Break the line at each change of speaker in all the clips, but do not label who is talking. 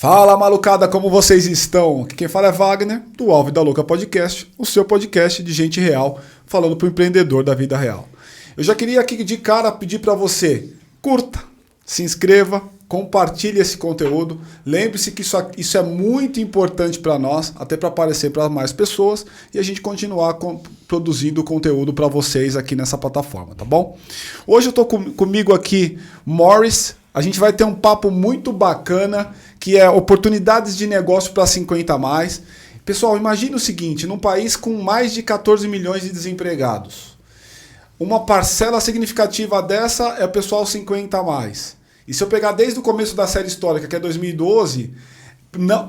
Fala, malucada, como vocês estão? Aqui quem fala é Wagner, do Alvo da Louca Podcast, o seu podcast de gente real, falando pro empreendedor da vida real. Eu já queria aqui de cara pedir para você, curta, se inscreva, compartilhe esse conteúdo. Lembre-se que isso é muito importante para nós, até para aparecer para mais pessoas e a gente continuar produzindo conteúdo para vocês aqui nessa plataforma, tá bom? Hoje eu estou comigo aqui, Morris. A gente vai ter um papo muito bacana, que é oportunidades de negócio para 50 a mais. Pessoal, imagine o seguinte, num país com mais de 14 milhões de desempregados, uma parcela significativa dessa é o pessoal 50 a mais. E se eu pegar desde o começo da série histórica, que é 2012,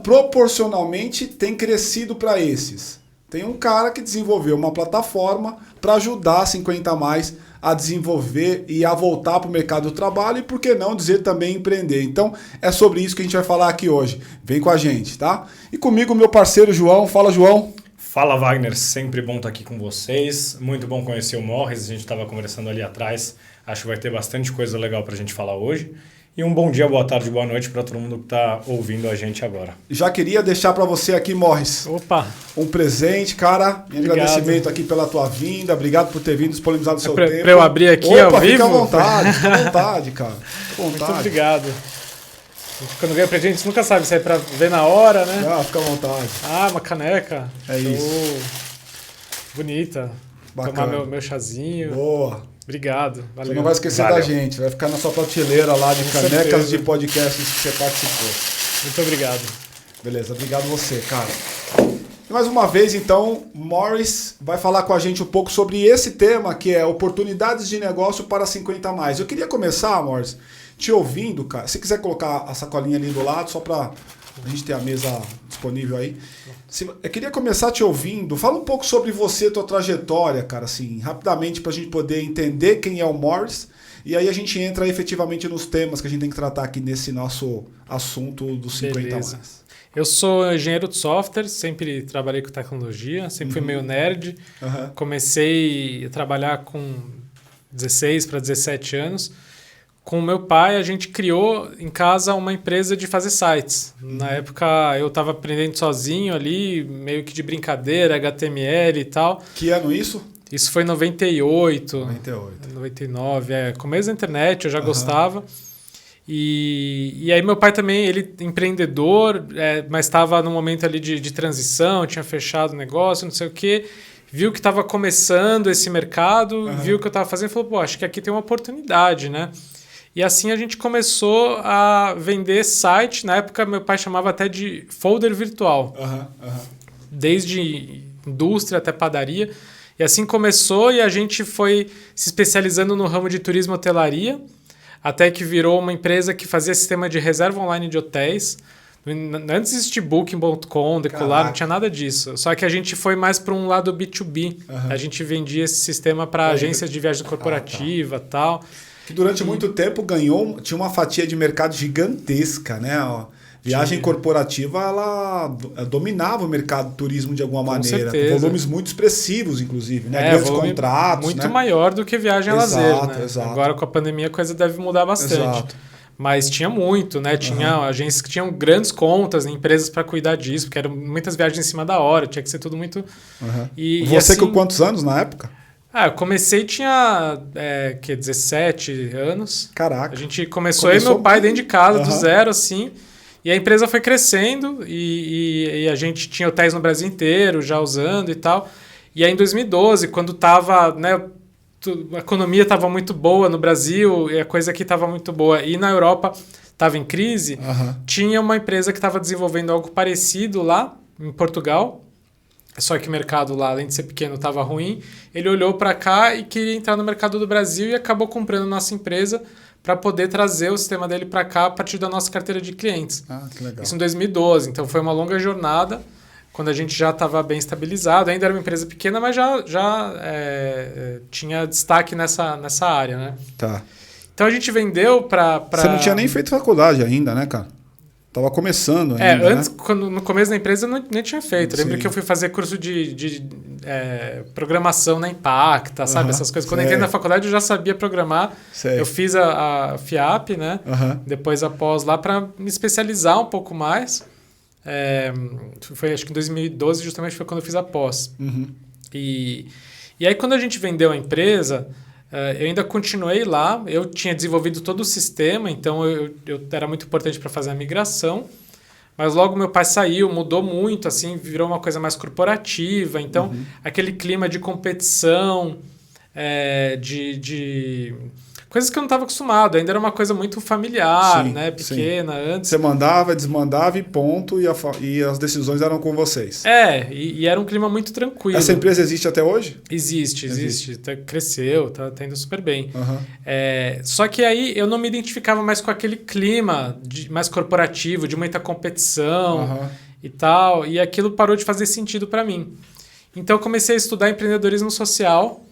proporcionalmente tem crescido para esses. Tem um cara que desenvolveu uma plataforma para ajudar 50 a mais a desenvolver e a voltar para o mercado do trabalho e, por que não, dizer também empreender. Então, é sobre isso que a gente vai falar aqui hoje. Vem com a gente, tá? E comigo, meu parceiro João. Fala, João.
Fala, Wagner. Sempre bom estar aqui com vocês. Muito bom conhecer o Morris. A gente estava conversando ali atrás. Acho que vai ter bastante coisa legal para a gente falar hoje. E um bom dia, boa tarde, boa noite para todo mundo que está ouvindo a gente agora.
Já queria deixar para você aqui, Morris, um presente, cara. Obrigado. Agradecimento aqui pela tua vinda. Obrigado por ter vindo, disponibilizado o seu tempo.
Para eu abrir aqui ao vivo?
Fica à vontade, cara. Fica à vontade.
Muito obrigado. Quando ganha presente, você nunca sabe se é para ver na hora, né?
Ah, fica à vontade.
Ah, uma caneca.
É show. Isso.
Bonita.
Bacana.
Tomar meu chazinho.
Boa.
Obrigado. Valeu.
Você não vai esquecer da gente. Vai ficar na sua prateleira lá de
Com
canecas
certeza.
de podcasts que você participou.
Muito obrigado.
Beleza, obrigado você, cara. E mais uma vez, então, Morris vai falar com a gente um pouco sobre esse tema, que é oportunidades de negócio para 50 a mais. Eu queria começar, Morris, te ouvindo, cara. Se quiser colocar a sacolinha ali do lado, só para a gente ter a mesa disponível aí. Eu queria começar te ouvindo. Fala um pouco sobre você, tua trajetória, cara, assim, rapidamente, para a gente poder entender quem é o Morris. E aí a gente entra efetivamente nos temas que a gente tem que tratar aqui nesse nosso assunto dos 50 a mais.
Eu sou engenheiro de software, sempre trabalhei com tecnologia, sempre fui meio nerd. Comecei a trabalhar com 16 para 17 anos. Com o meu pai, a gente criou em casa uma empresa de fazer sites. Na época, eu estava aprendendo sozinho ali, meio que de brincadeira, HTML e tal.
Que ano isso?
Isso foi em 98.
98.
99, começo da internet, eu já gostava. E aí meu pai também, ele empreendedor, mas estava num momento ali de transição, tinha fechado o negócio, não sei o quê. Viu que estava começando esse mercado, viu o que eu estava fazendo e falou, pô, acho que aqui tem uma oportunidade, né? E assim a gente começou a vender site. Na época, meu pai chamava até de folder virtual. Desde indústria até padaria. E assim começou e a gente foi se especializando no ramo de turismo e hotelaria, até que virou uma empresa que fazia sistema de reserva online de hotéis. Antes existia Booking.com, Decolar, não tinha nada disso. Só que a gente foi mais para um lado B2B. A gente vendia esse sistema para agências de viagem corporativa e tal.
Que durante muito tempo tinha uma fatia de mercado gigantesca, né? Viagem corporativa, ela dominava o mercado do turismo de alguma maneira. Com volumes muito expressivos, inclusive, né? Grandes contratos.
Muito maior do que viagem a lazer, né?
Exato.
Agora com a pandemia a coisa deve mudar bastante.
Exato.
Mas tinha muito, né? Tinha agências que tinham grandes contas, né? Empresas para cuidar disso, porque eram muitas viagens em cima da hora, tinha que ser tudo muito...
Você assim, com quantos anos na época?
Eu comecei, tinha 17 anos.
Caraca.
A gente começou eu e meu pai dentro de casa, do zero, assim. E a empresa foi crescendo e a gente tinha hotéis no Brasil inteiro já usando e tal. E aí em 2012, quando estava, né, a economia estava muito boa no Brasil e a coisa aqui estava muito boa. E na Europa estava em crise, tinha uma empresa que estava desenvolvendo algo parecido lá em Portugal. Só que o mercado lá, além de ser pequeno, estava ruim. Ele olhou para cá e queria entrar no mercado do Brasil e acabou comprando nossa empresa para poder trazer o sistema dele para cá a partir da nossa carteira de clientes.
Que legal.
Isso em 2012. Então foi uma longa jornada, quando a gente já estava bem estabilizado. Ainda era uma empresa pequena, mas já tinha destaque nessa área, né?
Tá.
Então a gente vendeu para...
Você não tinha nem feito faculdade ainda, né, cara? Tava começando ainda,
antes,
né?
no começo da empresa, eu nem tinha feito. Lembro
Sim.
que eu fui fazer curso de programação na Impacta, sabe? Essas coisas. Quando eu entrei na faculdade, eu já sabia programar.
Sei.
Eu fiz a FIAP, né? Depois a pós lá para me especializar um pouco mais. Foi, acho que em 2012, justamente foi quando eu fiz a pós. E aí, quando a gente vendeu a empresa, eu ainda continuei lá. Eu tinha desenvolvido todo o sistema, então eu era muito importante para fazer a migração. Mas logo meu pai saiu, mudou muito, assim, virou uma coisa mais corporativa. Então, aquele clima de competição, de coisas que eu não estava acostumado. Ainda era uma coisa muito familiar, né? Pequena, antes.
Você mandava, desmandava e ponto, e as decisões eram com vocês.
E era um clima muito tranquilo.
Essa empresa existe até hoje?
Existe. Cresceu, tá indo super bem. Só que aí eu não me identificava mais com aquele clima mais corporativo, de muita competição e tal. E aquilo parou de fazer sentido para mim. Então eu comecei a estudar empreendedorismo social,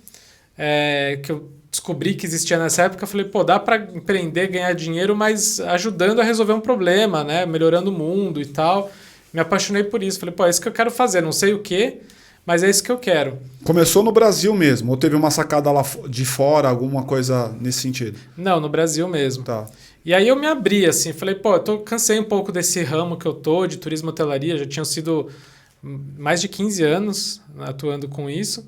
que eu descobri que existia nessa época. Falei, dá para empreender, ganhar dinheiro, mas ajudando a resolver um problema, né? Melhorando o mundo e tal. Me apaixonei por isso. Falei, é isso que eu quero fazer. Não sei o quê, mas é isso que eu quero.
Começou no Brasil mesmo? Ou teve uma sacada lá de fora, alguma coisa nesse sentido?
Não, no Brasil mesmo.
Tá.
E aí eu me abri, assim. Falei, cansei um pouco desse ramo que eu tô, de turismo e hotelaria. Já tinham sido mais de 15 anos atuando com isso.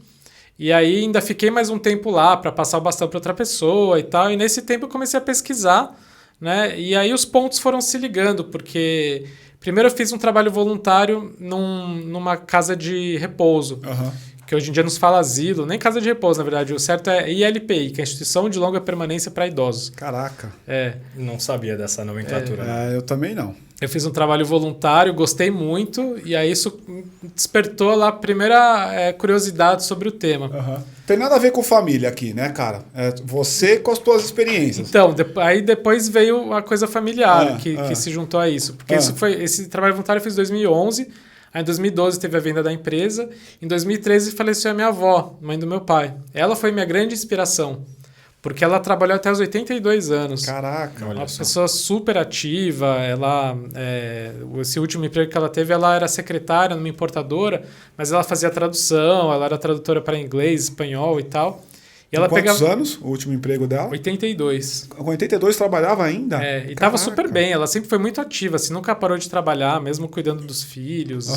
E aí ainda fiquei mais um tempo lá para passar o bastão para outra pessoa e tal. E nesse tempo eu comecei a pesquisar, né? E aí os pontos foram se ligando, porque primeiro eu fiz um trabalho voluntário numa casa de repouso, que hoje em dia nos fala asilo, nem casa de repouso, na verdade. O certo é ILPI, que é a Instituição de Longa Permanência para Idosos.
Caraca.
Não sabia dessa nomenclatura.
Eu também não.
Eu fiz um trabalho voluntário, gostei muito, e aí isso despertou lá a primeira curiosidade sobre o tema.
Tem nada a ver com família aqui, né, cara? Você com as suas experiências.
Então, aí depois veio a coisa familiar que se juntou a isso. Porque esse trabalho voluntário eu fiz em 2011, aí em 2012 teve a venda da empresa, em 2013 faleceu a minha avó, mãe do meu pai. Ela foi minha grande inspiração. Porque ela trabalhou até os 82 anos.
Caraca,
uma pessoa super ativa. Esse último emprego que ela teve, ela era secretária numa importadora, mas ela fazia tradução, ela era tradutora para inglês, espanhol e tal. E ela
quantos anos o último emprego dela?
82.
Com 82 trabalhava ainda?
E estava super bem. Ela sempre foi muito ativa, assim, nunca parou de trabalhar, mesmo cuidando dos filhos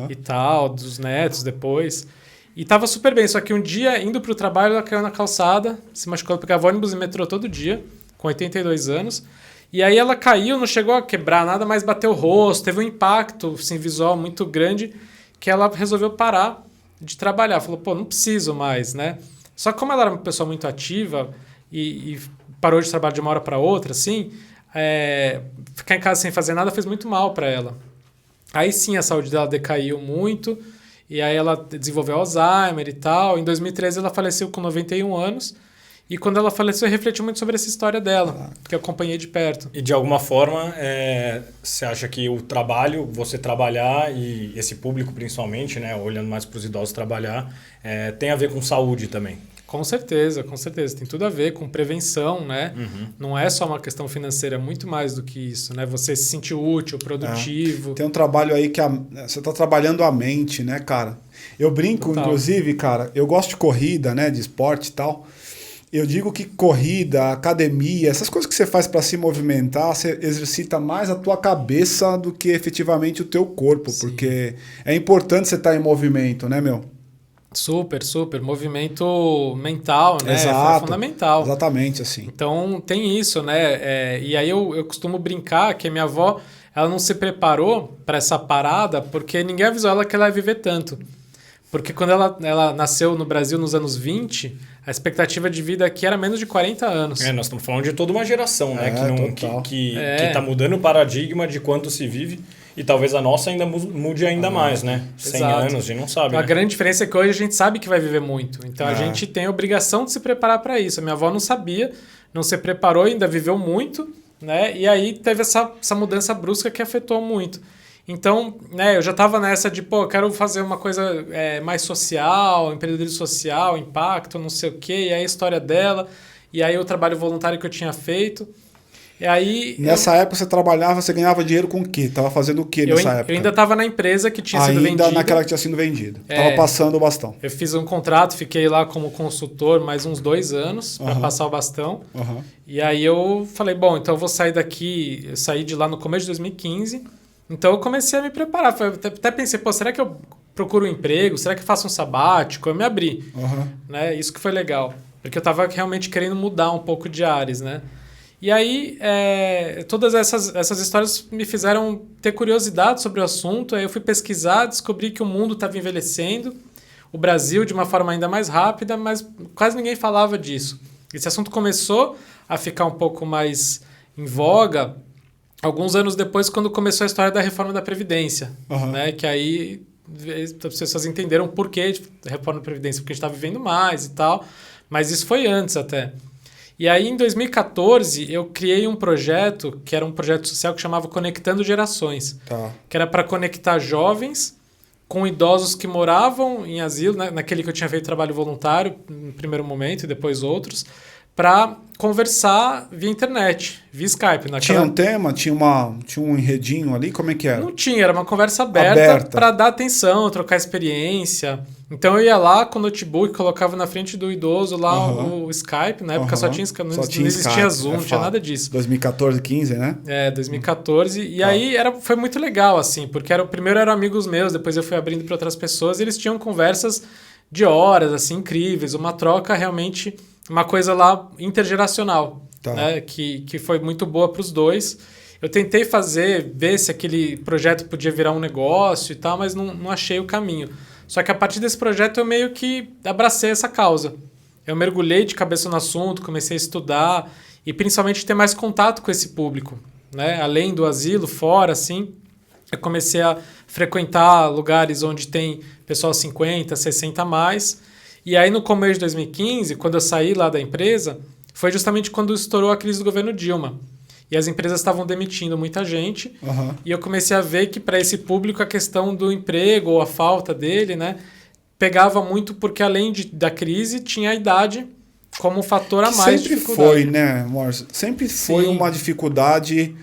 e tal, dos netos depois. E tava super bem, só que um dia, indo pro trabalho, ela caiu na calçada, se machucou, ela pegava ônibus e metrô todo dia, com 82 anos. E aí ela caiu, não chegou a quebrar nada, mas bateu o rosto, teve um impacto assim, visual muito grande, que ela resolveu parar de trabalhar. Falou, não preciso mais, né? Só que como ela era uma pessoa muito ativa e parou de trabalhar de uma hora para outra, assim, ficar em casa sem fazer nada fez muito mal para ela. Aí sim a saúde dela decaiu muito. E aí ela desenvolveu Alzheimer e tal. Em 2013 ela faleceu com 91 anos. E quando ela faleceu, eu refleti muito sobre essa história dela, que eu acompanhei de perto.
E de alguma forma, você acha que o trabalho, você trabalhar e esse público principalmente, né, olhando mais para os idosos trabalhar, tem a ver com saúde também?
Com certeza. Tem tudo a ver com prevenção, né? Não é só uma questão financeira, é muito mais do que isso, né? Você se sentir útil, produtivo.
Tem um trabalho aí que você está trabalhando a mente, né, cara? Eu brinco,
Total.
Inclusive, cara, eu gosto de corrida, né, de esporte e tal. Eu digo que corrida, academia, essas coisas que você faz para se movimentar, você exercita mais a tua cabeça do que efetivamente o teu corpo, porque é importante você estar em movimento, né, meu?
Super. Movimento mental, né?
Exato,
é fundamental.
Exatamente, assim.
Então, tem isso, né? E aí eu costumo brincar que a minha avó, ela não se preparou para essa parada porque ninguém avisou ela que ela ia viver tanto. Porque quando ela nasceu no Brasil nos anos 20, a expectativa de vida aqui era menos de 40 anos.
Nós estamos falando de toda uma geração, né? Que está mudando o paradigma de quanto se vive. E talvez a nossa ainda mude ainda mais, né? 100 anos, a gente não sabe.
A grande diferença é que hoje a gente sabe que vai viver muito. Então a gente tem a obrigação de se preparar para isso. A minha avó não sabia, não se preparou, ainda viveu muito, né? E aí teve essa mudança brusca que afetou muito. Então, né, eu já estava nessa de, eu quero fazer uma coisa mais social, empreendedorismo social, impacto, não sei o quê. E aí a história dela, e aí o trabalho voluntário que eu tinha feito. E aí...
Nessa época você trabalhava, você ganhava dinheiro com o quê? Tava fazendo o quê nessa época?
Eu ainda estava na empresa que tinha sido vendida.
Ainda naquela que tinha sido vendida. Tava passando o bastão.
Eu fiz um contrato, fiquei lá como consultor mais uns 2 anos para passar o bastão. E aí eu falei, bom, então eu vou sair daqui. Eu saí de lá no começo de 2015. Então eu comecei a me preparar. Até pensei, pô, será que eu procuro um emprego? Será que eu faço um sabático? Eu me abri. Né? Isso que foi legal. Porque eu estava realmente querendo mudar um pouco de ares, né? E aí, todas essas histórias me fizeram ter curiosidade sobre o assunto. Aí eu fui pesquisar, descobri que o mundo estava envelhecendo, o Brasil de uma forma ainda mais rápida, mas quase ninguém falava disso. Esse assunto começou a ficar um pouco mais em voga alguns anos depois, quando começou a história da reforma da Previdência. Né? Que aí as pessoas entenderam o porquê da reforma da Previdência, porque a gente está vivendo mais e tal, mas isso foi antes até. E aí, em 2014, eu criei um projeto, que era um projeto social que chamava Conectando Gerações. Que era para conectar jovens com idosos que moravam em asilo, né, naquele que eu tinha feito trabalho voluntário, no primeiro momento, e depois outros, para conversar via internet, via Skype.
Tinha um tema? Tinha um enredinho ali? Como é que era?
Não tinha, era uma conversa aberta. Para dar atenção, trocar experiência. Então eu ia lá com o notebook, colocava na frente do idoso lá o Skype. Na época só tinha não existia Zoom, não tinha nada disso.
2014, 15, né?
2014. E aí foi muito legal, assim, porque primeiro eram amigos meus, depois eu fui abrindo para outras pessoas, e eles tinham conversas de horas, assim, incríveis. Uma troca realmente, uma coisa lá intergeracional, né? Que foi muito boa para os dois. Eu tentei ver se aquele projeto podia virar um negócio e tal, mas não achei o caminho. Só que a partir desse projeto eu meio que abracei essa causa. Eu mergulhei de cabeça no assunto, comecei a estudar e principalmente ter mais contato com esse público, né? Além do asilo, fora, assim, eu comecei a frequentar lugares onde tem pessoal 50, 60 a mais. E aí no começo de 2015, quando eu saí lá da empresa, foi justamente quando estourou a crise do governo Dilma. E as empresas estavam demitindo muita gente. E eu comecei a ver que para esse público a questão do emprego ou a falta dele, né, pegava muito porque além da crise tinha a idade como um fator a mais.
Sempre foi, né, Morris? Sempre foi uma dificuldade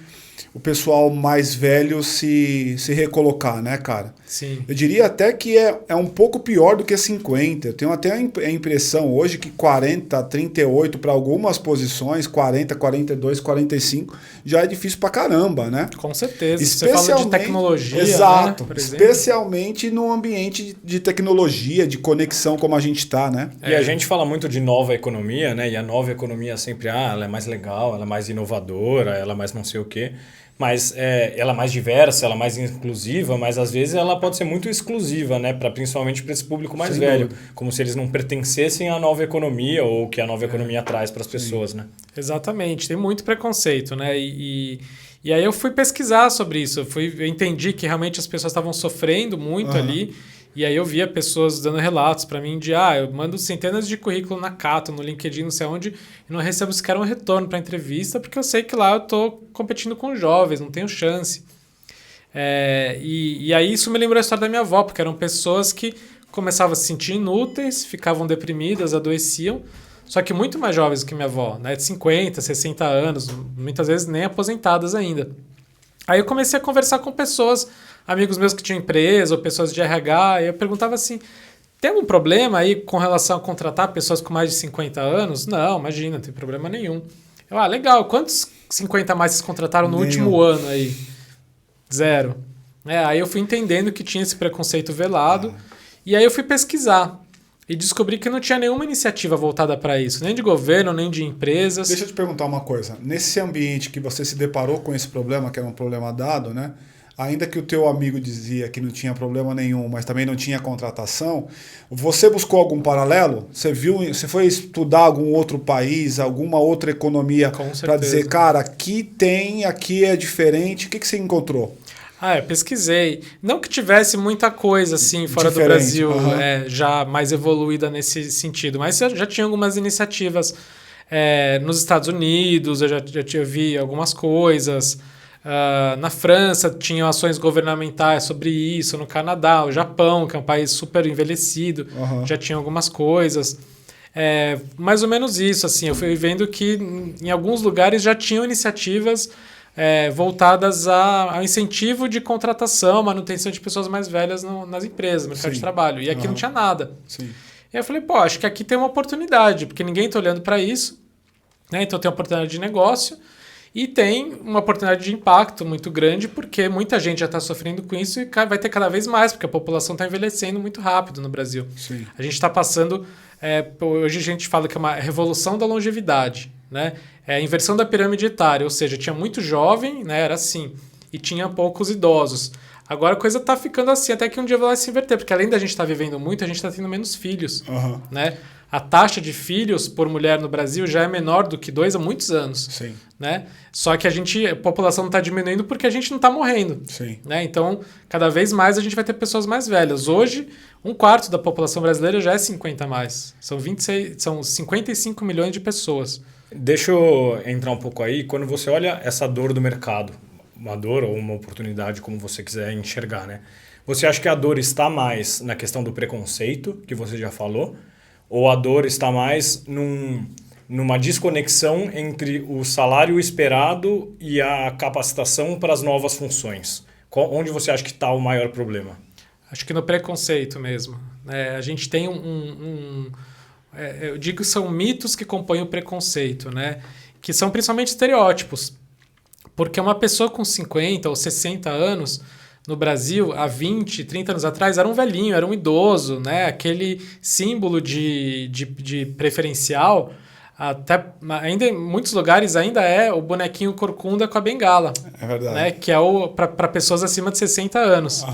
o pessoal mais velho se recolocar, né, cara?
Sim.
Eu diria até que é um pouco pior do que 50. Eu tenho até a impressão hoje que 40, 38 para algumas posições, 40, 42, 45, já é difícil pra caramba, né?
Com certeza. Você fala de tecnologia,
exato,
né, por exemplo.
Especialmente no ambiente de tecnologia, de conexão como a gente está, né?
E a gente fala muito de nova economia, né? E a nova economia sempre, ela é mais legal, ela é mais inovadora, ela é mais não sei o quê. Mas ela é mais diversa, ela é mais inclusiva, mas às vezes ela pode ser muito exclusiva, né? Principalmente para esse público mais
Sem
velho.
dúvida.
Como se eles não pertencessem à nova economia ou o que a nova economia traz para as pessoas, né?
Exatamente, tem muito preconceito, né? E aí eu fui pesquisar sobre isso, eu entendi que realmente as pessoas estavam sofrendo muito ali. E aí eu via pessoas dando relatos para mim de eu mando centenas de currículos na Cato, no LinkedIn, não sei onde, e não recebo sequer um retorno para entrevista, porque eu sei que lá eu estou competindo com jovens, não tenho chance. E aí isso me lembrou a história da minha avó, porque eram pessoas que começavam a se sentir inúteis, ficavam deprimidas, adoeciam, só que muito mais jovens que minha avó, né, de 50, 60 anos, muitas vezes nem aposentadas ainda. Aí eu comecei a conversar com pessoas, amigos meus que tinham empresa ou pessoas de RH, e eu perguntava assim, tem algum problema aí com relação a contratar pessoas com mais de 50 anos? Não, imagina, não tem problema nenhum. Eu, legal, quantos 50 a mais vocês contrataram no último ano aí? 0. Aí eu fui entendendo que tinha esse preconceito velado, e aí eu fui pesquisar. E descobri que não tinha nenhuma iniciativa voltada para isso, nem de governo, nem de empresas.
Deixa eu te perguntar uma coisa. Nesse ambiente que você se deparou com esse problema, que era um problema dado, né? Ainda que o teu amigo dizia que não tinha problema nenhum, mas também não tinha contratação, você buscou algum paralelo? Você foi estudar algum outro país, alguma outra economia para dizer, cara, aqui é diferente. O que você encontrou?
Eu pesquisei. Não que tivesse muita coisa assim fora do Brasil já mais evoluída nesse sentido, mas já tinha algumas iniciativas nos Estados Unidos, eu já vi algumas coisas. Na França tinham ações governamentais sobre isso, no Canadá, o Japão, que é um país super envelhecido, já tinha algumas coisas. mais ou menos isso. Assim, eu fui vendo que em alguns lugares já tinham iniciativas voltadas ao incentivo de contratação, manutenção de pessoas mais velhas nas empresas, no mercado de trabalho. E aqui não tinha nada.
Sim.
E aí eu falei, acho que aqui tem uma oportunidade, porque ninguém está olhando para isso, né? Então tem uma oportunidade de negócio e tem uma oportunidade de impacto muito grande, porque muita gente já está sofrendo com isso e vai ter cada vez mais, porque a população está envelhecendo muito rápido no Brasil.
Sim.
A gente está passando... hoje a gente fala que é uma revolução da longevidade, né? É a inversão da pirâmide etária, ou seja, tinha muito jovem, né? Era assim, e tinha poucos idosos. Agora a coisa está ficando assim, até que um dia vai se inverter, porque além da gente estar vivendo muito, a gente está tendo menos filhos. Né? A taxa de filhos por mulher no Brasil já é menor do que 2 há muitos anos.
Sim.
Né? Só que a população não está diminuindo porque a gente não está morrendo.
Sim.
Né? Então, cada vez mais a gente vai ter pessoas mais velhas. Hoje, 1/4 da população brasileira já é 50 a mais. São 55 milhões de pessoas.
Deixa eu entrar um pouco aí. Quando você olha essa dor do mercado, uma dor ou uma oportunidade, como você quiser enxergar, né? Você acha que a dor está mais na questão do preconceito, que você já falou, ou a dor está mais numa desconexão entre o salário esperado e a capacitação para as novas funções? Onde você acha que está o maior problema?
Acho que no preconceito mesmo. A gente tem eu digo que são mitos que compõem o preconceito, né? Que são principalmente estereótipos. Porque uma pessoa com 50 ou 60 anos no Brasil, há 20, 30 anos atrás, era um velhinho, era um idoso, né? Aquele símbolo de preferencial, ainda em muitos lugares ainda é o bonequinho corcunda com a bengala.
É verdade.
Né? Que é para pessoas acima de 60 anos.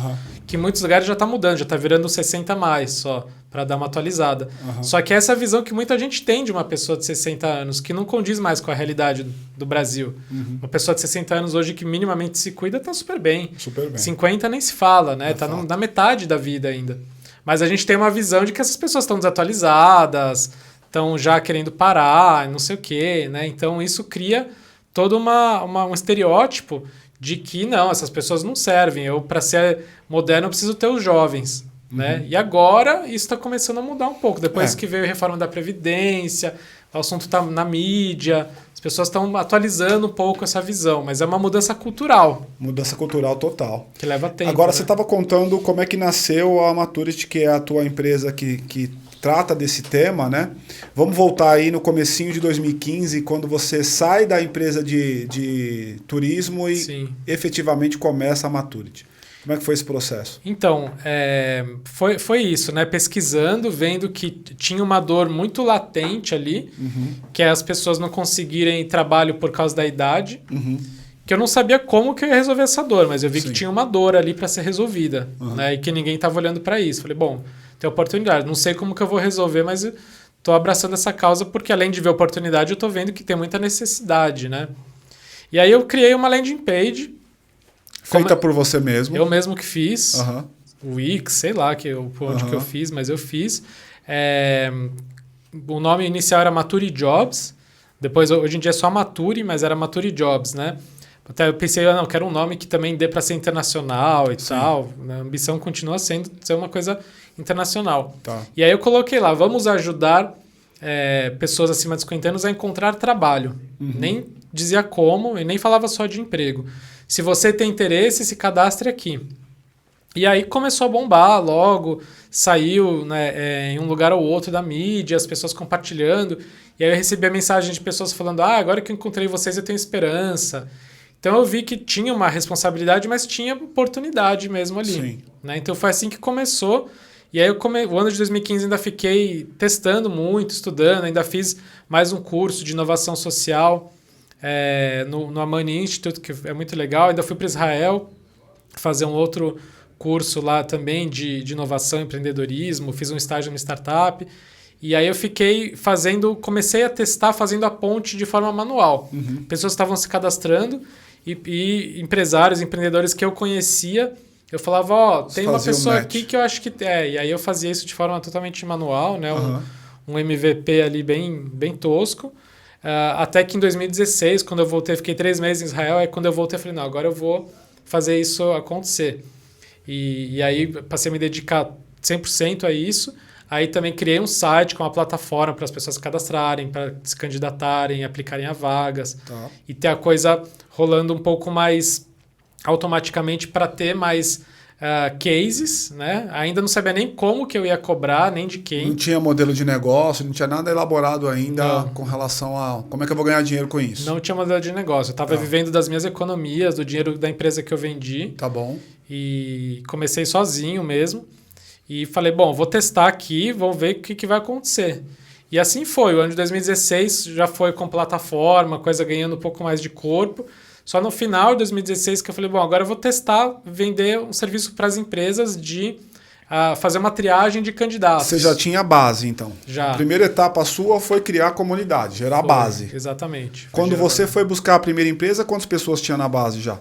Que em muitos lugares já está mudando, já está virando 60 a mais só, para dar uma atualizada. Só que essa visão que muita gente tem de uma pessoa de 60 anos, que não condiz mais com a realidade do Brasil. Uma pessoa de 60 anos hoje que minimamente se cuida está super bem.
Super bem.
50 nem se fala, né? Está na metade da vida ainda. Mas a gente tem uma visão de que essas pessoas estão desatualizadas, estão já querendo parar, não sei o quê, né? Então isso cria todo um estereótipo de que não, essas pessoas não servem. Para ser moderno eu preciso ter os jovens. Né? E agora isso está começando a mudar um pouco. Depois que veio a reforma da Previdência, o assunto está na mídia, as pessoas estão atualizando um pouco essa visão, mas é uma mudança cultural.
Mudança cultural total.
Que leva tempo.
Agora,
né?
Você estava contando como é que nasceu a Maturity, que é a tua empresa que trata desse tema, né? Vamos voltar aí no comecinho de 2015, quando você sai da empresa de turismo e efetivamente começa a Maturity. Como é que foi esse processo?
Então, foi isso, né? Pesquisando, vendo que tinha uma dor muito latente ali, que é as pessoas não conseguirem trabalho por causa da idade, que eu não sabia como que eu ia resolver essa dor, mas eu vi que tinha uma dor ali para ser resolvida, né? E que ninguém estava olhando para isso. Falei, bom, tem oportunidade, não sei como que eu vou resolver, mas estou abraçando essa causa porque além de ver oportunidade, eu estou vendo que tem muita necessidade, né? E aí eu criei uma landing page,
feita por você mesmo.
Eu mesmo que fiz. O Wix, sei lá por onde que eu fiz, mas eu fiz. O nome inicial era Mature Jobs. Depois, hoje em dia é só Mature, mas era Mature Jobs, né? Até eu pensei, não, quero um nome que também dê para ser internacional e tal. A ambição continua sendo ser uma coisa internacional. E aí eu coloquei lá, vamos ajudar pessoas acima de 50 anos a encontrar trabalho. Nem dizia como e nem falava só de emprego. Se você tem interesse, se cadastre aqui. E aí começou a bombar logo, saiu, né, em um lugar ou outro da mídia, as pessoas compartilhando. E aí eu recebi a mensagem de pessoas falando, agora que eu encontrei vocês eu tenho esperança. Então eu vi que tinha uma responsabilidade, mas tinha oportunidade mesmo ali. Né? Então foi assim que começou. E aí o ano de 2015 ainda fiquei testando muito, estudando, ainda fiz mais um curso de inovação social no Amani Institute, que é muito legal. Ainda fui para Israel fazer um outro curso lá também de inovação e empreendedorismo, fiz um estágio numa startup. E aí eu comecei a testar fazendo a ponte de forma manual. Pessoas estavam se cadastrando e empresários, empreendedores que eu conhecia, eu falava, tem uma pessoa aqui que eu acho que... E aí eu fazia isso de forma totalmente manual, né? Um MVP ali bem tosco. Até que em 2016, quando eu voltei, fiquei 3 meses em Israel, aí quando eu voltei, eu falei, não, agora eu vou fazer isso acontecer. E aí passei a me dedicar 100% a isso, Aí também criei um site com uma plataforma para as pessoas se cadastrarem, para se candidatarem, aplicarem a vagas.
Tá.
E ter a coisa rolando um pouco mais automaticamente para ter mais cases, né? Ainda não sabia nem como que eu ia cobrar, nem de quem.
Não tinha modelo de negócio, não tinha nada elaborado ainda
Não.
com relação a como é que eu vou ganhar dinheiro com isso.
Não tinha modelo de negócio. Eu estava vivendo das minhas economias, do dinheiro da empresa que eu vendi.
Tá bom.
E comecei sozinho mesmo. E falei, bom, vou testar aqui, vou ver o que vai acontecer. E assim foi. O ano de 2016 já foi com plataforma, coisa ganhando um pouco mais de corpo. Só no final de 2016 que eu falei, bom, agora eu vou testar, vender um serviço para as empresas de fazer uma triagem de candidatos.
Você já tinha base, então?
Já.
A primeira etapa sua foi criar a comunidade, gerar
Foi,
base.
Exatamente.
Quando você foi buscar a primeira empresa, quantas pessoas tinha na base já?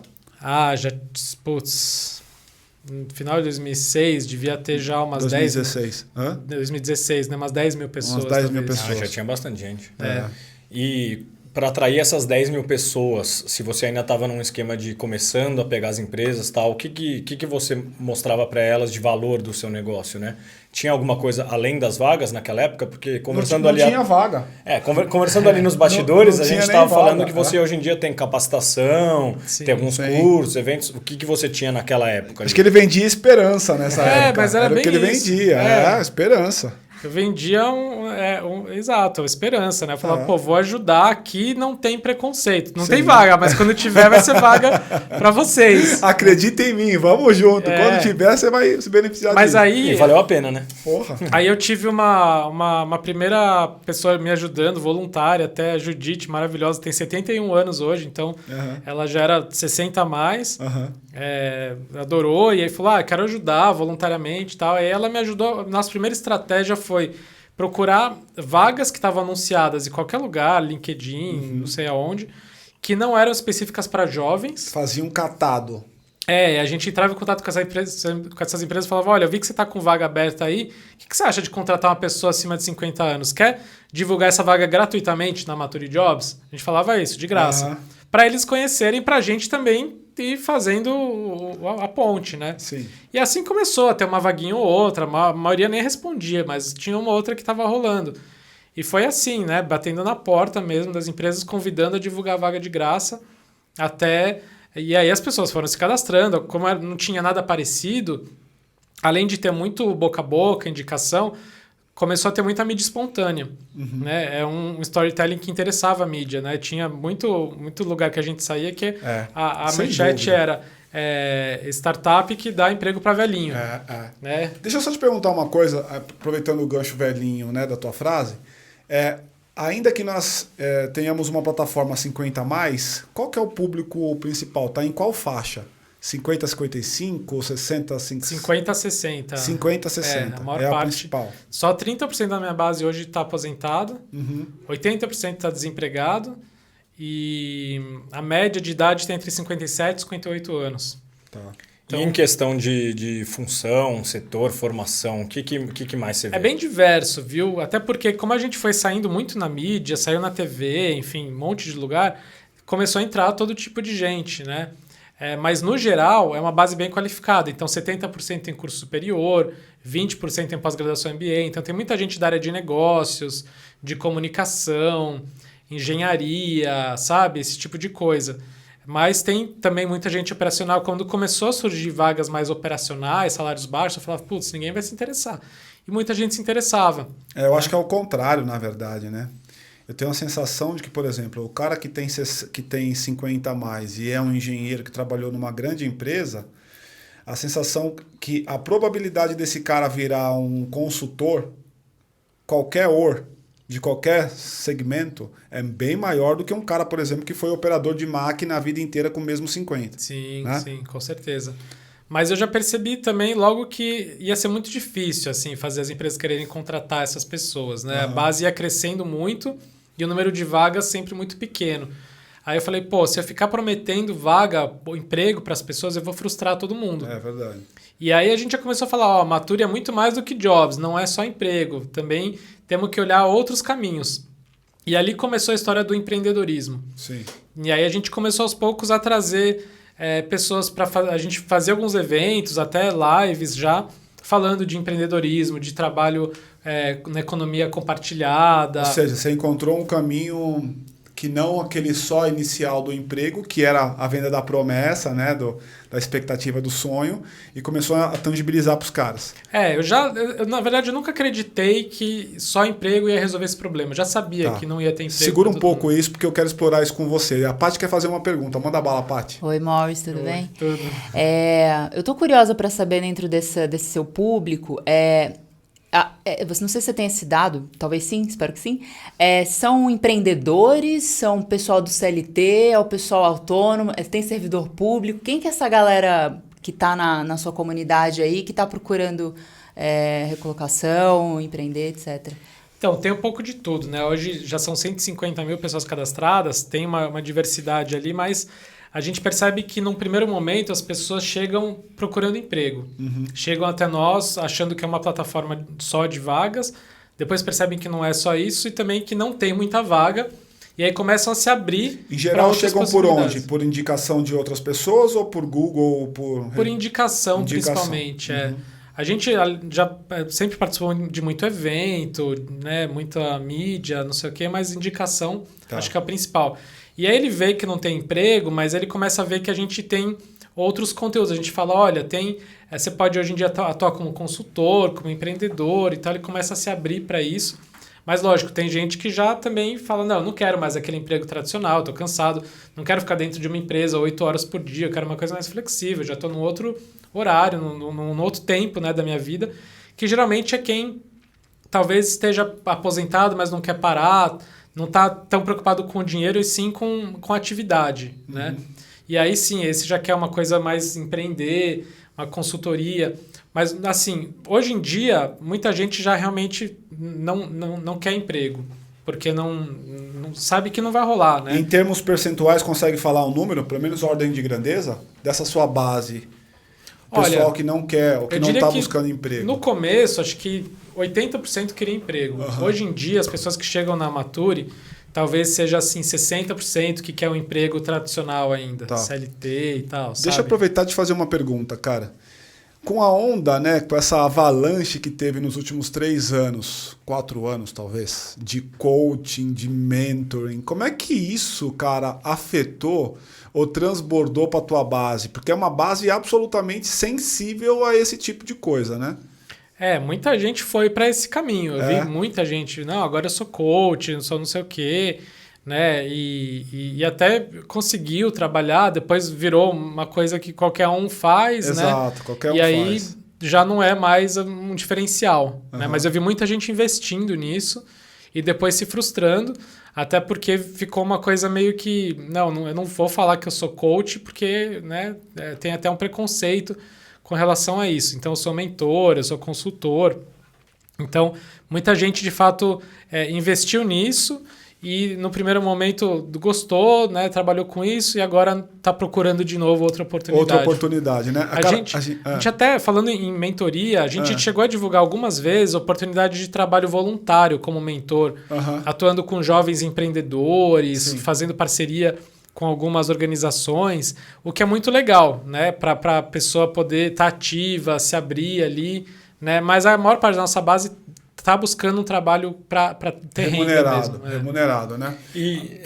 No final de 2006, devia ter já umas
2016.
10...
Hã?
2016, né? Umas 10 mil pessoas.
Umas 10 mil
talvez.
pessoas.
Já tinha bastante gente.
É.
E para atrair essas 10 mil pessoas, se você ainda estava num esquema de começando a pegar as empresas, tal, o que você mostrava para elas de valor do seu negócio, né? Tinha alguma coisa além das vagas naquela época? Porque conversando
não tinha vaga.
Conversando ali nos bastidores,
não
a gente
tinha
estava
nem
falando
vaga,
que você hoje em dia tem capacitação,
Sim,
tem alguns
sim.
cursos, eventos. O que você tinha naquela época?
Acho que ele vendia esperança nessa época.
Mas era
o
bem
que ele
isso.
vendia, esperança.
Eu vendia exato, esperança, né? Eu falava, pô, vou ajudar aqui, não tem preconceito. Não tem vaga, mas quando tiver vai ser vaga para vocês.
Acredita em mim, vamos junto. Quando tiver, você vai se beneficiar
Mas
disso.
aí...
E valeu a pena, né?
Porra.
Aí eu tive uma primeira pessoa me ajudando, voluntária, até a Judite, maravilhosa, tem 71 anos hoje, então ela já era 60 a mais, adorou, e aí falou, quero ajudar voluntariamente e tal. Aí ela me ajudou, nossa primeira estratégia foi procurar vagas que estavam anunciadas em qualquer lugar, LinkedIn, não sei aonde, que não eram específicas para jovens.
Fazia um catado.
A gente entrava em contato com essas empresas e falava, olha, eu vi que você está com vaga aberta aí, o que você acha de contratar uma pessoa acima de 50 anos? Quer divulgar essa vaga gratuitamente na Mature Jobs? A gente falava isso, de graça. Para eles conhecerem, para a gente também ir fazendo a ponte, né?
Sim.
E assim começou a ter uma vaguinha ou outra, a maioria nem respondia, mas tinha uma outra que estava rolando. E foi assim, né? Batendo na porta mesmo das empresas, convidando a divulgar a vaga de graça até... E aí as pessoas foram se cadastrando, como não tinha nada parecido, além de ter muito boca a boca, indicação, começou a ter muita mídia espontânea. Né? É um storytelling que interessava a mídia. Né? Tinha muito lugar que a gente saía que a manchete era startup que dá emprego para velhinho. Né?
Deixa eu só te perguntar uma coisa, aproveitando o gancho velhinho, né, da tua frase. Ainda que nós tenhamos uma plataforma 50+, qual que é o público principal? Está em qual faixa? 50 a 55, 60 a
50 a 60.
50 a 60,
a maior
a
parte.
principal.
Só 30% da minha base hoje está aposentado, 80% está desempregado e a média de idade está entre 57 e 58 anos.
Tá.
Então,
e em questão de função, setor, formação, o que mais você vê?
É bem diverso, viu? Até porque como a gente foi saindo muito na mídia, saiu na TV, enfim, um monte de lugar, começou a entrar todo tipo de gente, né? Mas, no geral, é uma base bem qualificada. Então, 70% tem curso superior, 20% tem pós-graduação MBA. Então, tem muita gente da área de negócios, de comunicação, engenharia, sabe? Esse tipo de coisa. Mas tem também muita gente operacional. Quando começou a surgir vagas mais operacionais, salários baixos, eu falava, putz, ninguém vai se interessar. E muita gente se interessava.
Eu acho que é o contrário, na verdade, né? Eu tenho a sensação de que, por exemplo, o cara que tem 50+ e é um engenheiro que trabalhou numa grande empresa, a sensação que a probabilidade desse cara virar um consultor, de qualquer segmento, é bem maior do que um cara, por exemplo, que foi operador de máquina a vida inteira com o mesmo 50.
Sim,
né?
sim, com certeza. Mas eu já percebi também logo que ia ser muito difícil assim, fazer as empresas quererem contratar essas pessoas. Né? A base ia crescendo muito e o número de vagas sempre muito pequeno. Aí eu falei, pô, se eu ficar prometendo vaga, emprego para as pessoas, eu vou frustrar todo mundo.
É verdade.
E aí a gente já começou a falar, Mature é muito mais do que jobs, não é só emprego. Também temos que olhar outros caminhos. E ali começou a história do empreendedorismo.
Sim.
E aí a gente começou aos poucos a trazer pessoas para a gente fazer alguns eventos, até lives já, falando de empreendedorismo, de trabalho na economia compartilhada.
Ou seja, você encontrou um caminho que não aquele só inicial do emprego, que era a venda da promessa, né, da expectativa do sonho, e começou a tangibilizar para os caras.
Na verdade, eu nunca acreditei que só emprego ia resolver esse problema. Eu já sabia que não ia ter emprego.
Segura um pouco isso, porque eu quero explorar isso com você. A Paty quer fazer uma pergunta. Manda bala, Paty.
Oi, Morris, tudo bem?
Tudo.
Eu tô curiosa para saber, dentro desse seu público, não sei se você tem esse dado, talvez sim, espero que sim. São empreendedores, são pessoal do CLT, é o pessoal autônomo, tem servidor público? Quem que é essa galera que está na sua comunidade aí, que está procurando recolocação, empreender, etc.?
Então, tem um pouco de tudo, né? Hoje já são 150 mil pessoas cadastradas, tem uma diversidade ali, mas a gente percebe que num primeiro momento as pessoas chegam procurando emprego. Chegam até nós achando que é uma plataforma só de vagas, depois percebem que não é só isso e também que não tem muita vaga, e aí começam a se abrir.
Em geral chegam por onde? Por indicação de outras pessoas ou por Google? Ou
por indicação, principalmente. A gente já sempre participou de muito evento, né, muita mídia, não sei o quê, mas indicação acho que é a principal. E aí ele vê que não tem emprego, mas ele começa a ver que a gente tem outros conteúdos. A gente fala, olha, você pode hoje em dia atuar como consultor, como empreendedor e tal. Ele começa a se abrir para isso. Mas lógico, tem gente que já também fala, não quero mais aquele emprego tradicional, estou cansado, não quero ficar dentro de uma empresa 8 horas por dia, eu quero uma coisa mais flexível, já estou num outro horário, num outro tempo, né, da minha vida, que geralmente é quem talvez esteja aposentado, mas não quer parar, não está tão preocupado com o dinheiro e sim com a atividade, né? E aí sim, esse já quer uma coisa mais empreender, uma consultoria. Mas assim, hoje em dia, muita gente já realmente não quer emprego, porque não sabe que não vai rolar, né?
Em termos percentuais, consegue falar um número, pelo menos ordem de grandeza, dessa sua base? Pessoal, olha, que não quer, ou que não está buscando emprego.
No começo, acho que 80% queria emprego. Hoje em dia, as pessoas que chegam na Mature, talvez seja assim, 60% que quer um emprego tradicional ainda, CLT e tal.
Deixa eu aproveitar de fazer uma pergunta, cara. Com a onda, né, com essa avalanche que teve nos últimos 3 anos, 4 anos talvez, de coaching, de mentoring, como é que isso, cara, afetou ou transbordou para a tua base? Porque é uma base absolutamente sensível a esse tipo de coisa, né?
Muita gente foi para esse caminho. Eu vi muita gente, agora eu sou coach, eu sou não sei o quê, né? E até conseguiu trabalhar, depois virou uma coisa que qualquer um faz, né?
Exato, qualquer um
faz. E aí
faz.
Já não é mais um diferencial, né? Mas eu vi muita gente investindo nisso e depois se frustrando, até porque ficou uma coisa meio que, eu não vou falar que eu sou coach, porque, né, tem até um preconceito com relação a isso. Então, eu sou mentor, eu sou consultor. Então, muita gente, de fato, investiu nisso e, no primeiro momento, gostou, né, trabalhou com isso e agora está procurando de novo outra oportunidade.
Outra oportunidade, né?
A gente até, falando em mentoria, a gente chegou a divulgar algumas vezes oportunidade de trabalho voluntário como mentor, atuando com jovens empreendedores, fazendo parceria com algumas organizações, o que é muito legal, né? Para a pessoa poder estar ativa, se abrir ali, né? Mas a maior parte da nossa base está buscando um trabalho para ter renda mesmo.
Remunerado, né?
E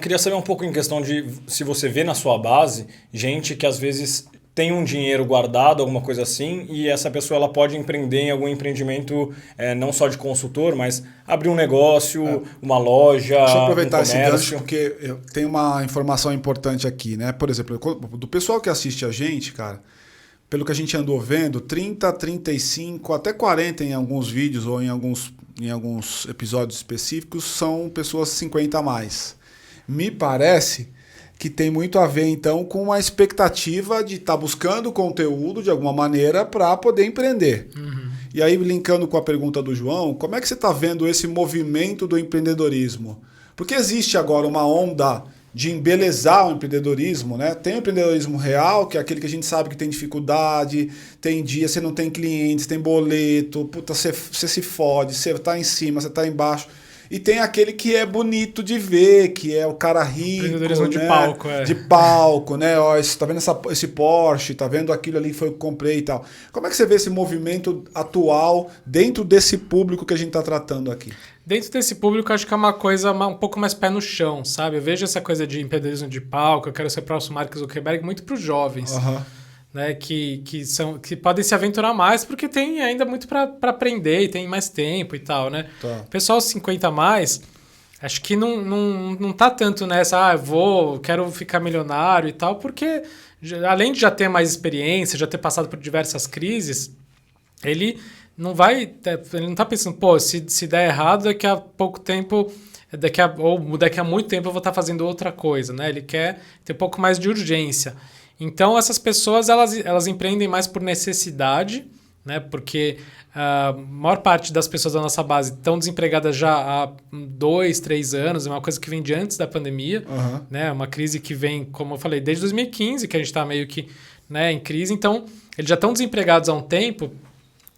queria saber um pouco em questão de se você vê na sua base gente que às vezes tem um dinheiro guardado, alguma coisa assim, e essa pessoa ela pode empreender em algum empreendimento, não só de consultor, mas abrir um negócio, uma loja,
Deixa eu aproveitar
um comércio.
esse gancho, porque tem uma informação importante aqui, né? Por exemplo, do pessoal que assiste a gente, cara, pelo que a gente andou vendo, 30, 35, até 40 em alguns vídeos ou em alguns episódios específicos, são pessoas 50 a mais. Me parece que tem muito a ver, então, com a expectativa de estar buscando conteúdo de alguma maneira para poder empreender. E aí, linkando com a pergunta do João, como é que você está vendo esse movimento do empreendedorismo? Porque existe agora uma onda de embelezar o empreendedorismo, né? Tem o empreendedorismo real, que é aquele que a gente sabe que tem dificuldade, tem dia, você não tem clientes, tem boleto, puta, você se fode, você está em cima, você está embaixo. E tem aquele que é bonito de ver, que é o cara rico,
Empreendedorismo
né?
de palco, é.
De palco, né? Ó, tá vendo esse Porsche, tá vendo aquilo ali que foi que eu comprei e tal. Como é que você vê esse movimento atual dentro desse público que a gente tá tratando aqui?
Dentro desse público, eu acho que é uma coisa um pouco mais pé no chão, sabe? Eu vejo essa coisa de empreendedorismo de palco, eu quero ser próximo Mark Zuckerberg, muito para os jovens, né? Que podem se aventurar mais, porque tem ainda muito para aprender e tem mais tempo e tal, né?
Tá.
O pessoal 50 a mais, acho que não tá tanto nessa, quero ficar milionário e tal, porque além de já ter mais experiência, já ter passado por diversas crises, ele não tá pensando, pô, se der errado, daqui a pouco tempo, daqui a muito tempo eu vou estar fazendo outra coisa, né? Ele quer ter um pouco mais de urgência. Então, essas pessoas, elas empreendem mais por necessidade, né? Porque a maior parte das pessoas da nossa base estão desempregadas já há 2, 3 anos, é uma coisa que vem de antes da pandemia, né? Uma crise que vem, como eu falei, desde 2015, que a gente está meio que, né, em crise. Então, eles já estão desempregados há um tempo.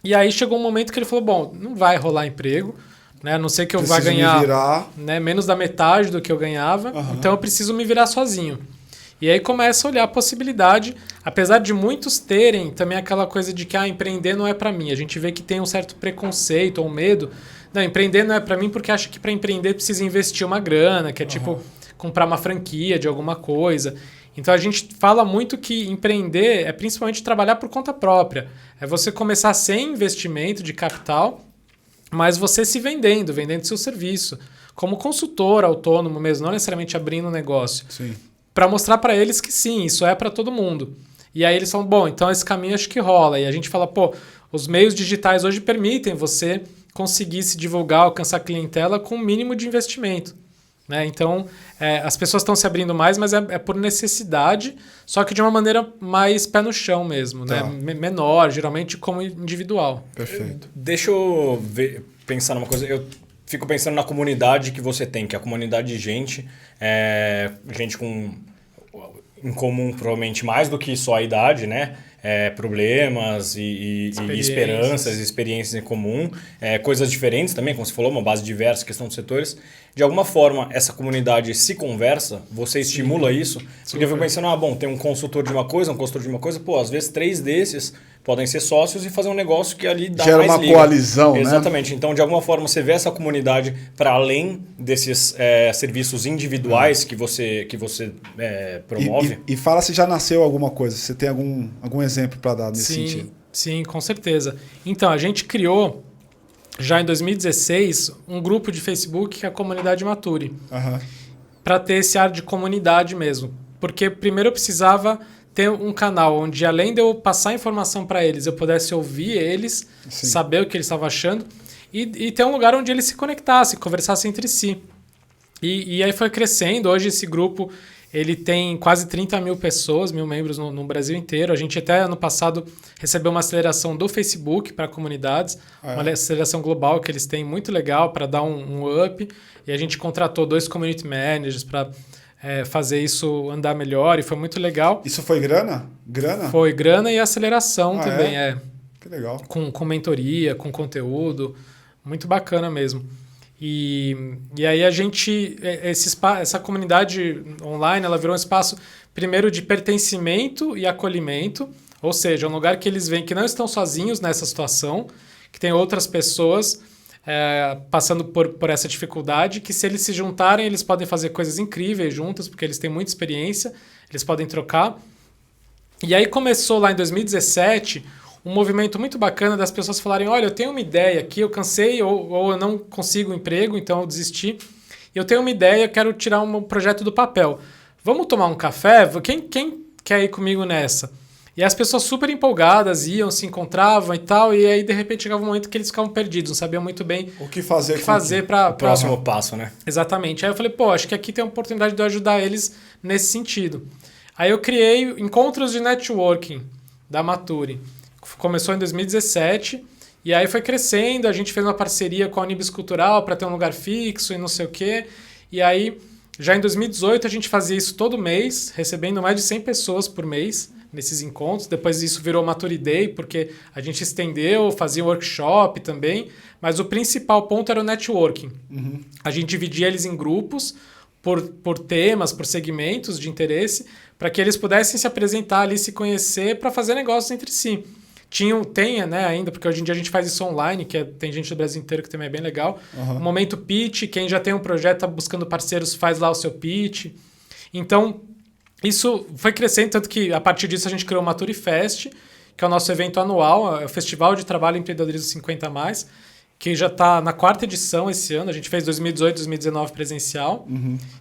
E aí chegou um momento que ele falou, bom, não vai rolar emprego, né? A não ser que eu vá ganhar, né, menos da metade do que eu ganhava, então eu preciso me virar sozinho. E aí começa a olhar a possibilidade, apesar de muitos terem também aquela coisa de que empreender não é para mim. A gente vê que tem um certo preconceito ou medo. Não, empreender não é para mim porque acha que para empreender precisa investir uma grana, que é tipo comprar uma franquia de alguma coisa. Então a gente fala muito que empreender é principalmente trabalhar por conta própria. É você começar sem investimento de capital, mas você se vendendo seu serviço. Como consultor autônomo mesmo, não necessariamente abrindo um negócio. Para mostrar para eles que sim, isso é para todo mundo. E aí eles falam, bom, então esse caminho acho que rola. E a gente fala, pô, os meios digitais hoje permitem você conseguir se divulgar, alcançar clientela com o mínimo de investimento. Né? Então, as pessoas estão se abrindo mais, mas é por necessidade, só que de uma maneira mais pé no chão mesmo, né? Menor, geralmente como individual.
Perfeito.
Deixa eu pensar numa coisa. Eu fico pensando na comunidade que você tem, que é a comunidade de gente com em comum, provavelmente mais do que só a idade, né? Problemas e esperanças, experiências em comum, coisas diferentes também, como você falou, uma base diversa, questão dos setores. De alguma forma, essa comunidade se conversa, você estimula isso? Porque eu fico pensando, tem um consultor de uma coisa, pô, às vezes 3 desses podem ser sócios e fazer um negócio que ali dá
gera
mais
uma
liga.
coalizão,
Exatamente. Né? Então, de alguma forma, você vê essa comunidade para além desses serviços individuais que você promove?
E fala se já nasceu alguma coisa. Você tem algum exemplo para dar nesse sentido?
Sim, com certeza. Então, a gente criou, já em 2016, um grupo de Facebook que é a Comunidade Mature. Para ter esse ar de comunidade mesmo. Porque primeiro eu precisava ter um canal onde, além de eu passar informação para eles, eu pudesse ouvir eles, saber o que eles estavam achando, e ter um lugar onde eles se conectassem, conversassem entre si. E aí foi crescendo. Hoje esse grupo ele tem quase 30 mil pessoas, 1.000 membros no Brasil inteiro. A gente até ano passado recebeu uma aceleração do Facebook para comunidades, uma aceleração global que eles têm muito legal para dar um up. E a gente contratou 2 community managers para fazer isso andar melhor, e foi muito legal.
Isso foi grana? Grana?
Foi grana e aceleração também.
Que legal.
Com mentoria, com conteúdo, muito bacana mesmo. E aí a gente, essa comunidade online, ela virou um espaço primeiro de pertencimento e acolhimento, ou seja, um lugar que eles veem que não estão sozinhos nessa situação, que tem outras pessoas passando por essa dificuldade, que se eles se juntarem, eles podem fazer coisas incríveis juntos, porque eles têm muita experiência, eles podem trocar. E aí começou lá em 2017 um movimento muito bacana das pessoas falarem, olha, eu tenho uma ideia aqui, eu cansei ou eu não consigo um emprego, então eu desisti. Eu tenho uma ideia, eu quero tirar um projeto do papel. Vamos tomar um café? Quem quer ir comigo nessa? E as pessoas super empolgadas iam, se encontravam e tal, e aí de repente chegava um momento que eles ficavam perdidos, não sabiam muito bem
o que fazer
para
o próximo passo, né?
Exatamente. Aí eu falei, acho que aqui tem a oportunidade de eu ajudar eles nesse sentido. Aí eu criei encontros de networking da Mature. Começou em 2017 e aí foi crescendo, a gente fez uma parceria com a Unibis Cultural para ter um lugar fixo e não sei o quê. E aí, já em 2018, a gente fazia isso todo mês, recebendo mais de 100 pessoas por mês nesses encontros. Depois isso virou Maturity, porque a gente estendeu, fazia workshop também, mas o principal ponto era o networking. A gente dividia eles em grupos, por temas, por segmentos de interesse, para que eles pudessem se apresentar ali, se conhecer, para fazer negócios entre si. Tem, né, ainda, porque hoje em dia a gente faz isso online, tem gente do Brasil inteiro que também é bem legal. O momento pitch, quem já tem um projeto, está buscando parceiros, faz lá o seu pitch. Então, isso foi crescendo, tanto que a partir disso a gente criou o Maturifest, que é o nosso evento anual, é o Festival de Trabalho e Empreendedorismo 50+, que já está na 4ª edição esse ano. A gente fez 2018, 2019 presencial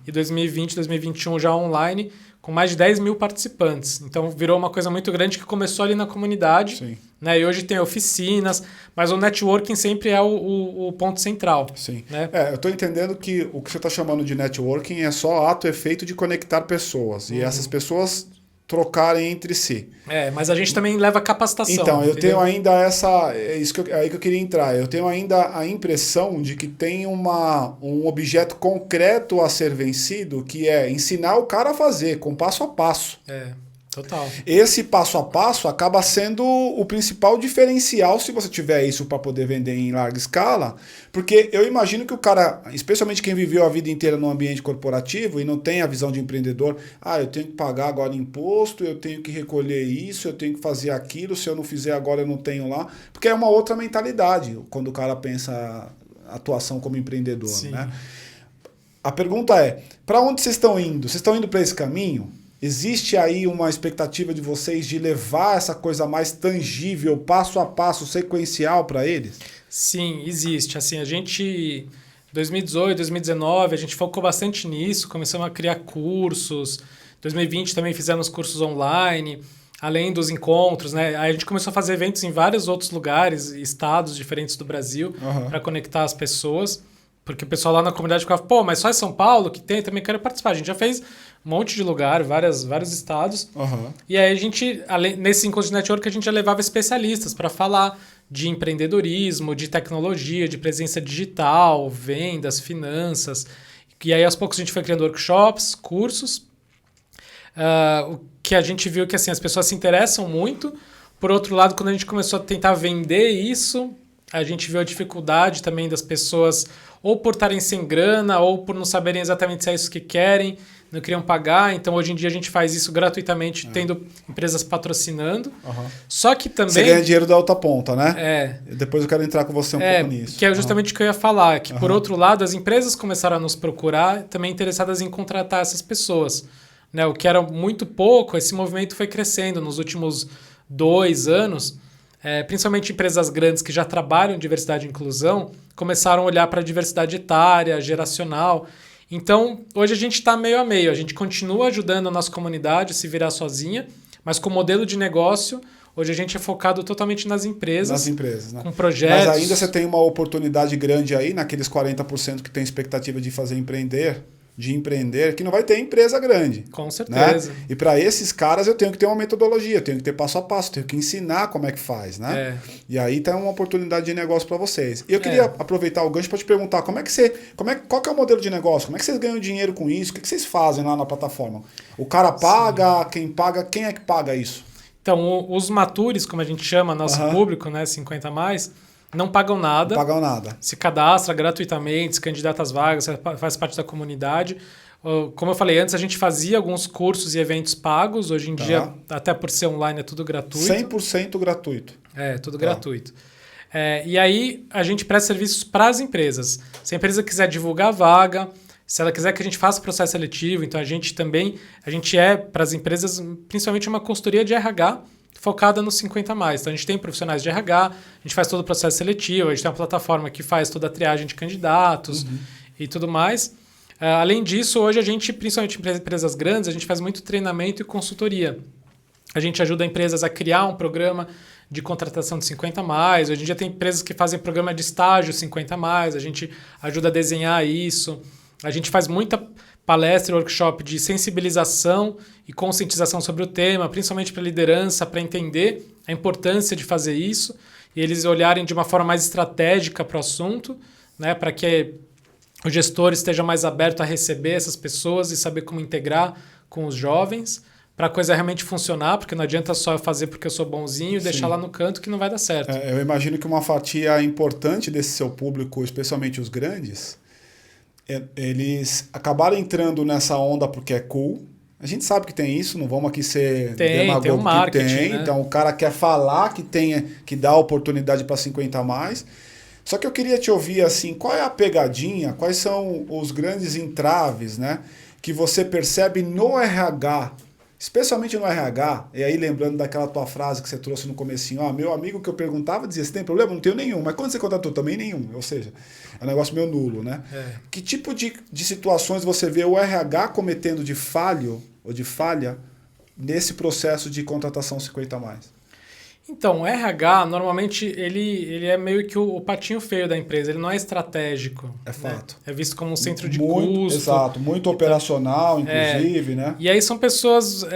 e 2020, 2021 já online, com mais de 10 mil participantes. Então, virou uma coisa muito grande que começou ali na comunidade.
Sim.
Né? E hoje tem oficinas, mas o networking sempre é o ponto central.
Sim.
Né?
Eu estou entendendo que o que você está chamando de networking é só ato e efeito de conectar pessoas. E essas pessoas trocarem entre si.
Mas a gente também leva capacitação.
Então, eu
entendeu?
tenho ainda aí que eu queria entrar. Eu tenho ainda a impressão de que tem um objeto concreto a ser vencido, que é ensinar o cara a fazer, com passo a passo.
Total.
Esse passo a passo acaba sendo o principal diferencial se você tiver isso para poder vender em larga escala, porque eu imagino que o cara, especialmente quem viveu a vida inteira no ambiente corporativo e não tem a visão de empreendedor, eu tenho que pagar agora imposto, eu tenho que recolher isso, eu tenho que fazer aquilo, se eu não fizer agora eu não tenho lá, porque é uma outra mentalidade quando o cara pensa atuação como empreendedor.
Sim.
Né? A pergunta é, para onde vocês estão indo? Vocês estão indo para esse caminho? Existe aí uma expectativa de vocês de levar essa coisa mais tangível, passo a passo, sequencial para eles?
Sim, existe. Assim, a gente, 2018, 2019, a gente focou bastante nisso, começamos a criar cursos. 2020 também fizemos cursos online, além dos encontros, né? Aí a gente começou a fazer eventos em vários outros lugares, estados diferentes do Brasil, para conectar as pessoas. Porque o pessoal lá na comunidade ficava, mas só em São Paulo que tem, também quero participar. A gente já fez um monte de lugar, vários estados. E aí a gente, nesse encontro de network, a gente já levava especialistas para falar de empreendedorismo, de tecnologia, de presença digital, vendas, finanças. E aí aos poucos a gente foi criando workshops, cursos. O que a gente viu que assim, as pessoas se interessam muito. Por outro lado, quando a gente começou a tentar vender isso, a gente viu a dificuldade também das pessoas ou por estarem sem grana, ou por não saberem exatamente se é isso que querem, não queriam pagar. Então, hoje em dia, a gente faz isso gratuitamente, tendo empresas patrocinando. Só que também...
Você ganha dinheiro da outra ponta, né? Depois eu quero entrar com você um pouco nisso.
Que é justamente o que eu ia falar, que por outro lado, as empresas começaram a nos procurar, também interessadas em contratar essas pessoas. Né? O que era muito pouco, esse movimento foi crescendo nos últimos 2 anos. Principalmente empresas grandes que já trabalham em diversidade e inclusão, começaram a olhar para a diversidade etária, geracional. Então, hoje a gente está meio a meio. A gente continua ajudando a nossa comunidade a se virar sozinha, mas com o modelo de negócio, hoje a gente é focado totalmente nas empresas.
Nas empresas, né?
Com projetos.
Mas ainda você tem uma oportunidade grande aí, naqueles 40% que tem expectativa de empreender, que não vai ter empresa grande.
Com certeza.
Né? E para esses caras eu tenho que ter uma metodologia, eu tenho que ter passo a passo, tenho que ensinar como é que faz, né? E aí tá uma oportunidade de negócio para vocês. E eu queria aproveitar o gancho para te perguntar, qual que é o modelo de negócio? Como é que vocês ganham dinheiro com isso? O que vocês fazem lá na plataforma? O cara paga, quem é que paga isso?
Então, os matures, como a gente chama, nosso público, né, 50+, não pagam nada.
Não pagam nada.
Se cadastra gratuitamente, se candidata às vagas, faz parte da comunidade. Como eu falei antes, a gente fazia alguns cursos e eventos pagos. Hoje em dia, até por ser online, é tudo gratuito.
100% gratuito.
Tudo gratuito. E aí, a gente presta serviços para as empresas. Se a empresa quiser divulgar a vaga, se ela quiser que a gente faça o processo seletivo, então a gente é, para as empresas, principalmente uma consultoria de RH, focada nos 50+. Então, a gente tem profissionais de RH, a gente faz todo o processo seletivo, a gente tem uma plataforma que faz toda a triagem de candidatos e tudo mais. Além disso, hoje a gente, principalmente em empresas grandes, a gente faz muito treinamento e consultoria. A gente ajuda empresas a criar um programa de contratação de 50+. Hoje em dia tem empresas que fazem programa de estágio 50+, a gente ajuda a desenhar isso. A gente faz muita palestra e workshop de sensibilização e conscientização sobre o tema, principalmente para a liderança, para entender a importância de fazer isso e eles olharem de uma forma mais estratégica para o assunto, né, para que o gestor esteja mais aberto a receber essas pessoas e saber como integrar com os jovens, para a coisa realmente funcionar, porque não adianta só fazer porque eu sou bonzinho e deixar lá no canto que não vai dar certo.
Eu imagino que uma fatia importante desse seu público, especialmente os grandes, eles acabaram entrando nessa onda porque é cool. A gente sabe que tem isso, não vamos aqui ser
demagogo, tem um marketing,
que tem.
Né?
Então o cara quer falar que dá oportunidade para 50 a mais. Só que eu queria te ouvir assim, qual é a pegadinha, quais são os grandes entraves, né, que você percebe no RH, especialmente no RH, e aí lembrando daquela tua frase que você trouxe no comecinho, meu amigo que eu perguntava dizia, você tem problema? Não tenho nenhum, mas quando você contratou também nenhum, ou seja, é um negócio meio nulo, né? Que tipo de situações você vê o RH cometendo de falha nesse processo de contratação 50 a mais?
Então, o RH, normalmente, ele é meio que o patinho feio da empresa, ele não é estratégico.
É fato.
Né? É visto como um centro de custo.
Exato, muito operacional, inclusive, né?
E aí são pessoas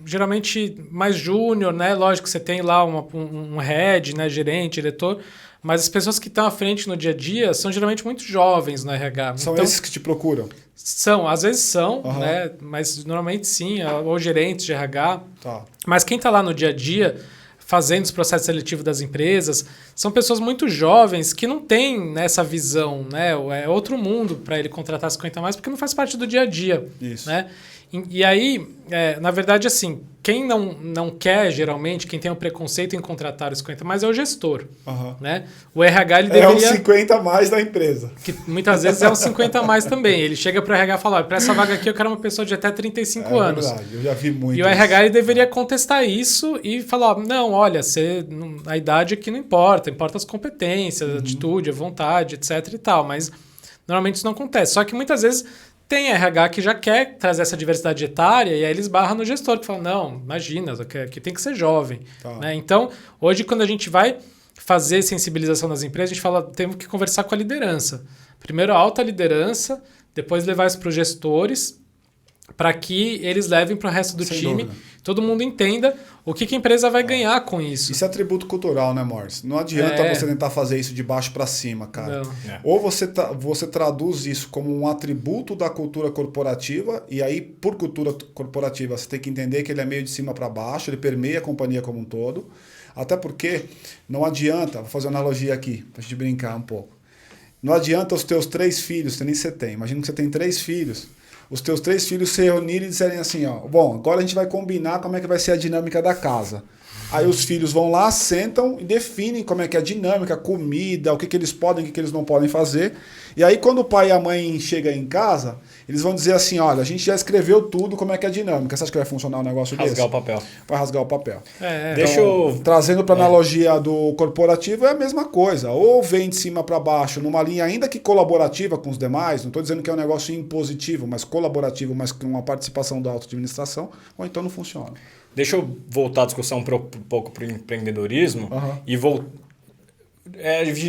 geralmente mais júnior, né? Lógico que você tem lá um head, né? Gerente, diretor, mas as pessoas que estão à frente no dia a dia são geralmente muito jovens no RH.
São
então,
esses que te procuram?
Às vezes são, né? Mas normalmente sim, ou gerentes de RH.
Tá.
Mas quem está lá no dia a dia, fazendo os processos seletivos das empresas, são pessoas muito jovens que não têm essa visão, né? É outro mundo para ele contratar 50 a mais, porque não faz parte do dia a dia.
Isso.
Né? E aí, na verdade, assim, quem não quer, geralmente, quem tem um preconceito em contratar os 50 a mais é o gestor. Né? O RH, ele deveria...
É um 50 a mais da empresa.
Que muitas vezes é um 50 a mais também. Ele chega para o RH e fala, para essa vaga aqui eu quero uma pessoa de até 35 anos.
É verdade, eu já vi muito.
E o RH ele deveria contestar isso e falar, não, olha, a idade aqui não importa, importa as competências, a atitude, a vontade, etc e tal. Mas normalmente isso não acontece. Só que muitas vezes tem RH que já quer trazer essa diversidade etária e aí eles barram no gestor, que fala, não, imagina, aqui tem que ser jovem.
Tá.
Né? Então, hoje quando a gente vai fazer sensibilização nas empresas, a gente fala, temos que conversar com a liderança. Primeiro a alta liderança, depois levar isso para os gestores, para que eles levem para o resto do
Sem
time,
dúvida.
Todo mundo entenda o que a empresa vai ganhar com isso.
Isso é atributo cultural, né, Morris? Não adianta você tentar fazer isso de baixo para cima, cara. Ou você traduz isso como um atributo da cultura corporativa, e aí, por cultura corporativa, você tem que entender que ele é meio de cima para baixo, ele permeia a companhia como um todo. Até porque não adianta, vou fazer uma analogia aqui, para a gente brincar um pouco. Não adianta os teus 3 filhos, nem você tem, imagina que você tem 3 filhos, os teus 3 filhos se reunirem e disserem assim, bom, agora a gente vai combinar como é que vai ser a dinâmica da casa. Aí os filhos vão lá, sentam e definem como é que é a dinâmica, a comida, o que eles podem, o que eles não podem fazer. E aí quando o pai e a mãe chegam em casa, eles vão dizer assim, olha, a gente já escreveu tudo, como é que é a dinâmica. Você acha que vai funcionar um negócio desse?
Rasgar o papel.
Vai rasgar o papel.
Deixa eu...
Trazendo para a analogia do corporativo, é a mesma coisa. Ou vem de cima para baixo, numa linha ainda que colaborativa com os demais, não estou dizendo que é um negócio impositivo, mas colaborativo, mas com uma participação da auto-administração, ou então não funciona.
Deixa eu voltar a discussão um pouco para o empreendedorismo e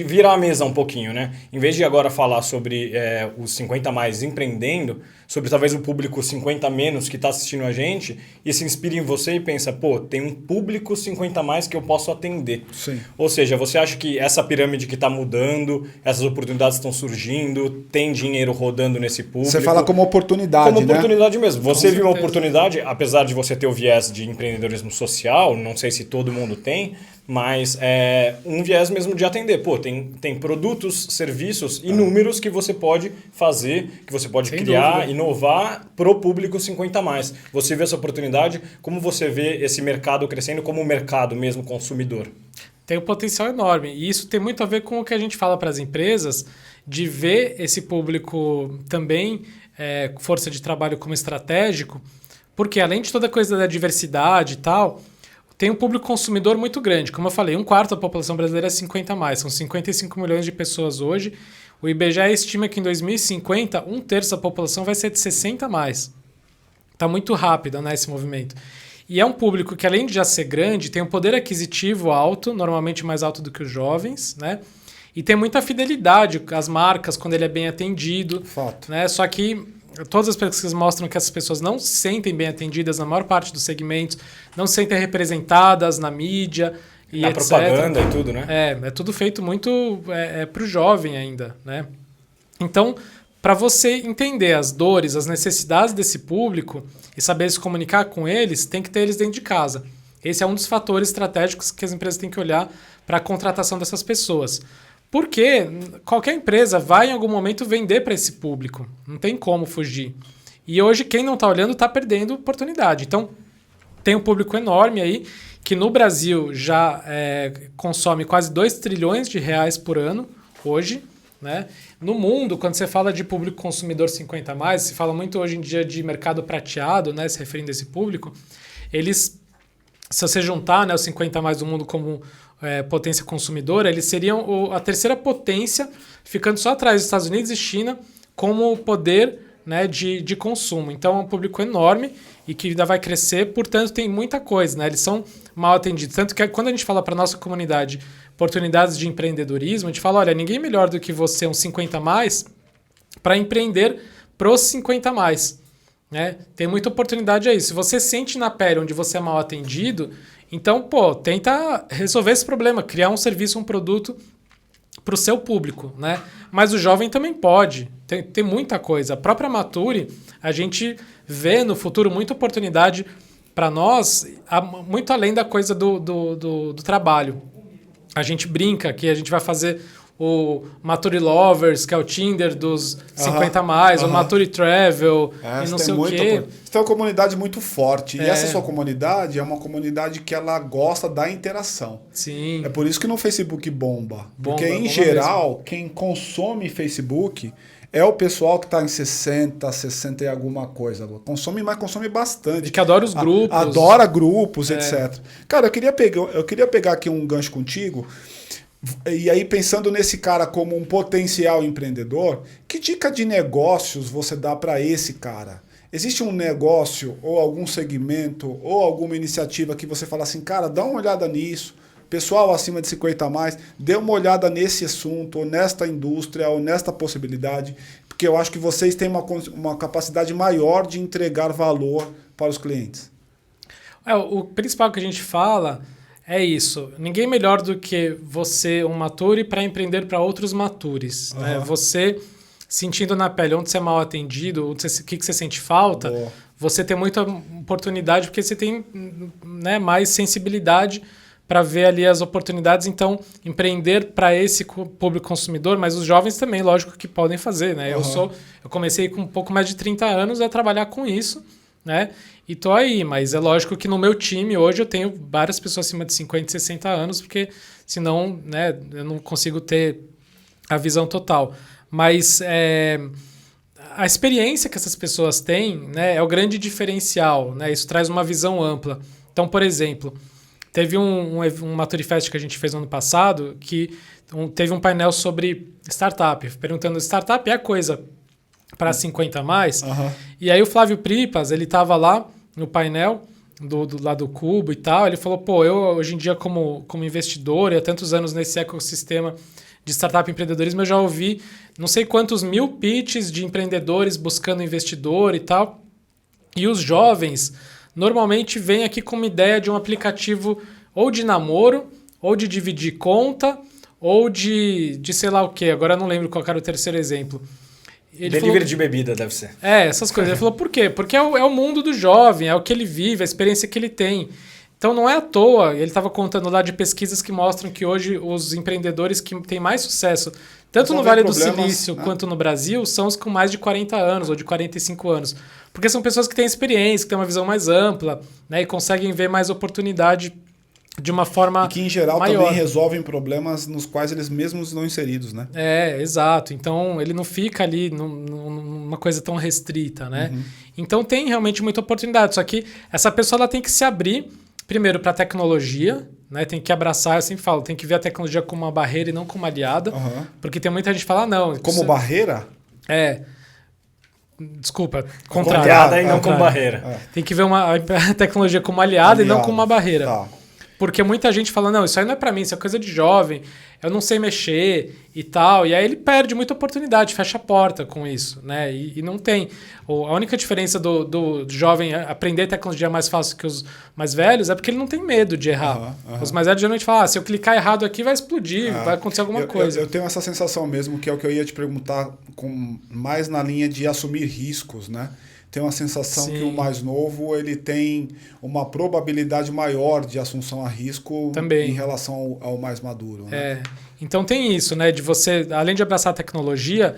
virar a mesa um pouquinho, né? Em vez de agora falar sobre os 50 mais empreendendo, sobre talvez o público 50 menos que está assistindo a gente e se inspira em você e pensa, tem um público 50 mais que eu posso atender.
Sim.
Ou seja, você acha que essa pirâmide que está mudando, essas oportunidades estão surgindo, tem dinheiro rodando nesse público?
Você fala como oportunidade,
Como oportunidade
né?
mesmo. Você viu uma oportunidade, apesar de você ter o viés de empreendedorismo social, não sei se todo mundo tem, mas um viés mesmo de atender. Tem produtos, serviços inúmeros que você pode fazer, que você pode criar, inovar pro público 50 mais. Você vê essa oportunidade, como você vê esse mercado crescendo como mercado mesmo consumidor?
Tem um potencial enorme. E isso tem muito a ver com o que a gente fala para as empresas, de ver esse público também, força de trabalho como estratégico, porque além de toda a coisa da diversidade e tal, tem um público consumidor muito grande. Como eu falei, 1/4 da população brasileira é 50 a mais. São 55 milhões de pessoas hoje. O IBGE estima que em 2050, 1/3 da população vai ser de 60 a mais. Está muito rápido, né, esse movimento. E é um público que, além de já ser grande, tem um poder aquisitivo alto, normalmente mais alto do que os jovens, né? E tem muita fidelidade às marcas quando ele é bem atendido.
Fato.
Né? Só que todas as pesquisas mostram que essas pessoas não se sentem bem atendidas na maior parte dos segmentos, não se sentem representadas na mídia e
na
etc.
propaganda e tudo, né?
É tudo feito muito para o jovem ainda, né? Então, para você entender as dores, as necessidades desse público e saber se comunicar com eles, tem que ter eles dentro de casa. Esse é um dos fatores estratégicos que as empresas têm que olhar para a contratação dessas pessoas. Porque qualquer empresa vai em algum momento vender para esse público. Não tem como fugir. E hoje quem não está olhando está perdendo oportunidade. Então tem um público enorme aí que no Brasil já consome quase 2 trilhões de reais por ano hoje. Né? No mundo, quando você fala de público consumidor 50+, se fala muito hoje em dia de mercado prateado, né, se referindo a esse público, eles, se você juntar, né, os 50+ do mundo como potência consumidora, eles seriam a terceira potência, ficando só atrás dos Estados Unidos e China como poder, né, de consumo. Então é um público enorme e que ainda vai crescer, portanto tem muita coisa, né? Eles são mal atendidos. Tanto que quando a gente fala para a nossa comunidade oportunidades de empreendedorismo, a gente fala, olha, ninguém melhor do que você, um 50+, para empreender pros 50+. Né? Tem muita oportunidade aí. Se você sente na pele onde você é mal atendido, então, tenta resolver esse problema, criar um serviço, um produto para o seu público, né? Mas o jovem também pode, tem muita coisa. A própria Nature, a gente vê no futuro muita oportunidade para nós, muito além da coisa do trabalho. A gente brinca que a gente vai fazer o Nature Lovers, que é o Tinder dos 50+, o Nature Travel, e não sei o quê.
Você tem uma comunidade muito forte. E essa sua comunidade é uma comunidade que ela gosta da interação.
Sim.
É por isso que no Facebook bomba. Porque, em geral, mesmo, quem consome Facebook é o pessoal que está em 60 e alguma coisa. Consome, mas consome bastante.
E que adora os grupos.
Adora grupos, etc. Cara, eu queria pegar aqui um gancho contigo. E aí, pensando nesse cara como um potencial empreendedor, que dica de negócios você dá para esse cara? Existe um negócio, ou algum segmento, ou alguma iniciativa que você fala assim, cara, dá uma olhada nisso, pessoal acima de 50+, dê uma olhada nesse assunto, ou nesta indústria, ou nesta possibilidade, porque eu acho que vocês têm uma capacidade maior de entregar valor para os clientes.
O principal que a gente fala é isso. Ninguém melhor do que você, um Nature, para empreender para outros Natures. Né? Você, sentindo na pele onde você é mal atendido, o que você sente falta, você tem muita oportunidade porque você tem, né, mais sensibilidade para ver ali as oportunidades. Então, empreender para esse público consumidor, mas os jovens também, lógico que podem fazer. Né? Eu comecei com um pouco mais de 30 anos a trabalhar com isso, né? E tô aí, mas é lógico que no meu time hoje eu tenho várias pessoas acima de 50 e 60 anos, porque senão, né, eu não consigo ter a visão total. Mas a experiência que essas pessoas têm, né, é o grande diferencial, né? Isso traz uma visão ampla. Então, por exemplo, teve um Nature Fest que a gente fez no ano passado, que teve um painel sobre startup, perguntando, startup é a coisa para 50+. E aí o Flávio Pripas, ele estava lá no painel lá do Cubo e tal, ele falou, eu hoje em dia como investidor e há tantos anos nesse ecossistema de startup e empreendedorismo, eu já ouvi não sei quantos mil pitches de empreendedores buscando investidor e tal. E os jovens normalmente vêm aqui com uma ideia de um aplicativo ou de namoro, ou de dividir conta, ou de sei lá o quê. Agora eu não lembro qual era o terceiro exemplo.
Delivery de bebida, deve ser.
Essas coisas. Ele falou, por quê? Porque é o mundo do jovem, é o que ele vive, a experiência que ele tem. Então não é à toa, ele estava contando lá de pesquisas que mostram que hoje os empreendedores que têm mais sucesso, tanto no Vale do Silício, né, quanto no Brasil, são os com mais de 40 anos ou de 45 anos. Porque são pessoas que têm experiência, que têm uma visão mais ampla, né, e conseguem ver mais oportunidade de uma forma maior.
E que, em geral, também resolvem problemas nos quais eles mesmos estão inseridos, né?
Exato. Então, ele não fica ali numa coisa tão restrita, né? Então, tem realmente muita oportunidade. Só que essa pessoa ela tem que se abrir, primeiro, para a tecnologia, né? Tem que abraçar, eu sempre falo, tem que ver a tecnologia como uma barreira e não como uma aliada. Porque tem muita gente que fala, não...
Como barreira?
Desculpa,
contrário. Aliada e não como barreira.
Tem que ver a tecnologia como aliada e não como uma barreira.
Tá.
Porque muita gente fala, não, isso aí não é para mim, isso é coisa de jovem, eu não sei mexer e tal. E aí ele perde muita oportunidade, fecha a porta com isso, né? E não tem. A única diferença do jovem aprender tecnologia mais fácil que os mais velhos é porque ele não tem medo de errar. Os mais velhos geralmente falam, se eu clicar errado aqui vai explodir, vai acontecer alguma coisa.
Eu tenho essa sensação mesmo, que é o que eu ia te perguntar, mais na linha de assumir riscos, né? Tem uma sensação que o mais novo ele tem uma probabilidade maior de assunção a risco
também,
em relação ao mais maduro. Né?
Então tem isso, né? De você, além de abraçar a tecnologia,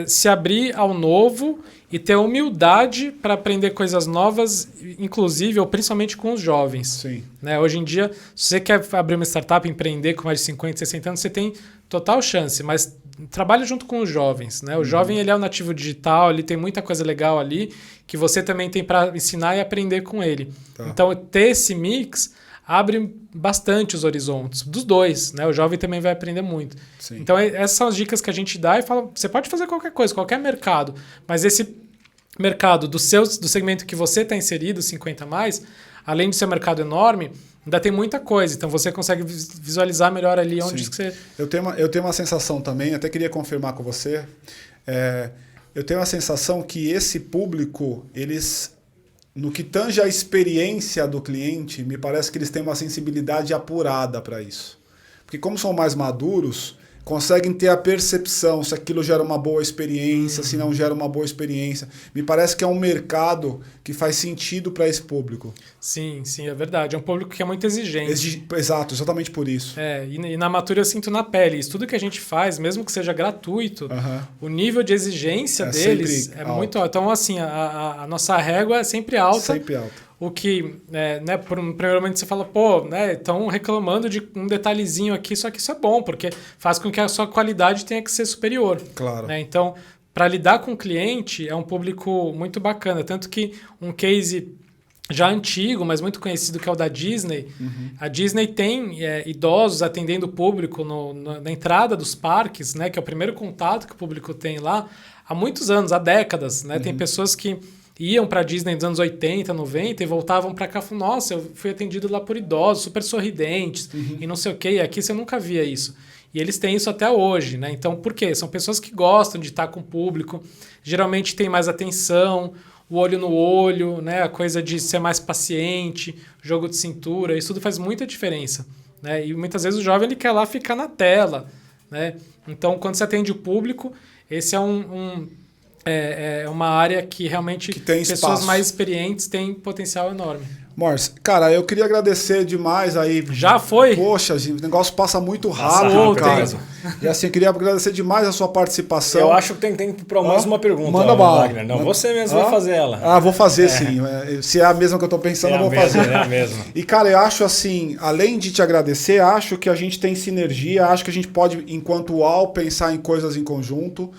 se abrir ao novo e ter humildade para aprender coisas novas, inclusive ou principalmente com os jovens.
Sim.
Né? Hoje em dia, se você quer abrir uma startup, empreender com mais de 50, 60 anos, você tem total chance, mas trabalha junto com os jovens. Né? O jovem ele é o nativo digital, ele tem muita coisa legal ali que você também tem para ensinar e aprender com ele. Tá. Então, ter esse mix abre bastante os horizontes dos dois. Né? O jovem também vai aprender muito. Sim. Então, essas são as dicas que a gente dá e fala, você pode fazer qualquer coisa, qualquer mercado, mas esse mercado do segmento que você está inserido, 50 mais, além de ser um mercado enorme, ainda tem muita coisa, então você consegue visualizar melhor ali onde que você...
Eu tenho uma sensação também, até queria confirmar com você, eu tenho uma sensação que esse público, eles, no que tange a experiência do cliente, me parece que eles têm uma sensibilidade apurada para isso. Porque como são mais maduros, conseguem ter a percepção se aquilo gera uma boa experiência, se não gera uma boa experiência. Me parece que é um mercado que faz sentido para esse público.
Sim, é verdade. É um público que é muito exigente.
Exato, exatamente por isso.
E na Matura eu sinto na pele. Isso tudo que a gente faz, mesmo que seja gratuito, o nível de exigência deles é muito alto. Então, assim, a nossa régua é sempre alta.
Sempre alta.
O que, né, por um primeiro momento você fala, estão reclamando de um detalhezinho aqui, só que isso é bom, porque faz com que a sua qualidade tenha que ser superior.
Claro.
Né? Então, para lidar com o cliente, é um público muito bacana. Tanto que um case já antigo, mas muito conhecido, que é o da Disney. A Disney tem idosos atendendo o público na entrada dos parques, né, que é o primeiro contato que o público tem lá, há muitos anos, há décadas. Né? Tem pessoas que iam para a Disney nos anos 80, 90 e voltavam para cá e falavam, nossa, eu fui atendido lá por idosos, super sorridentes e não sei o quê, e aqui você nunca via isso. E eles têm isso até hoje, né? Então, por quê? São pessoas que gostam de estar com o público, geralmente tem mais atenção, o olho no olho, né? A coisa de ser mais paciente, jogo de cintura, isso tudo faz muita diferença. Né? E muitas vezes o jovem ele quer lá ficar na tela. Né? Então, quando você atende o público, esse é uma área que realmente
que tem
pessoas
espaço.
Mais experientes têm potencial enorme.
Morris, cara, eu queria agradecer demais aí.
Já foi?
Poxa, gente, o negócio passa muito rápido, cara. E assim, eu queria agradecer demais a sua participação.
Eu acho que tem para mais uma pergunta.
Manda bala.
Wagner. Não, você mesmo vai fazer ela.
Vou fazer sim. Se é a mesma que eu tô pensando, eu vou fazer.
É a mesma.
E, cara, eu acho assim, além de te agradecer, acho que a gente tem sinergia, acho que a gente pode, enquanto UAU, pensar em coisas em conjunto.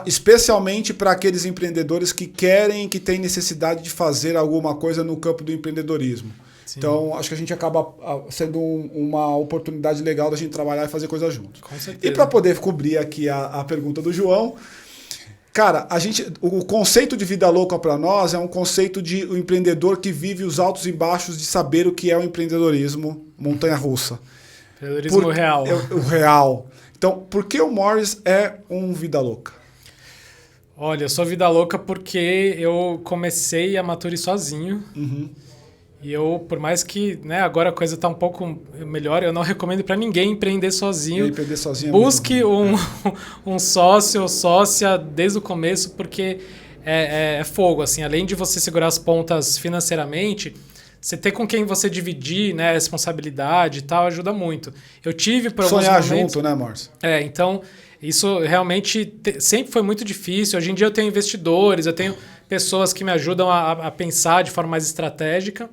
Especialmente para aqueles empreendedores que querem, que têm necessidade de fazer alguma coisa no campo do empreendedorismo. Sim. Então, acho que a gente acaba sendo uma oportunidade legal da gente trabalhar e fazer coisa juntos.
Com certeza.
E para poder cobrir aqui a pergunta do João, cara, o conceito de vida louca para nós é um conceito de o empreendedor que vive os altos e baixos de saber o que é o empreendedorismo montanha-russa.
Empreendedorismo real.
O real. Então, por que o Morris é um vida louca?
Olha, eu sou vida louca porque eu comecei a Mature sozinho. E eu, por mais que agora a coisa está um pouco melhor, eu não recomendo para ninguém empreender sozinho.
Empreender sozinho
Busque um sócio ou sócia desde o começo, porque é fogo. Assim, além de você segurar as pontas financeiramente, você ter com quem você dividir, né, a responsabilidade e tal, ajuda muito. Eu tive por alguns
sonhar
momentos...
junto, né, Morris?
Então... Isso realmente sempre foi muito difícil. Hoje em dia eu tenho investidores, eu tenho pessoas que me ajudam a pensar de forma mais estratégica,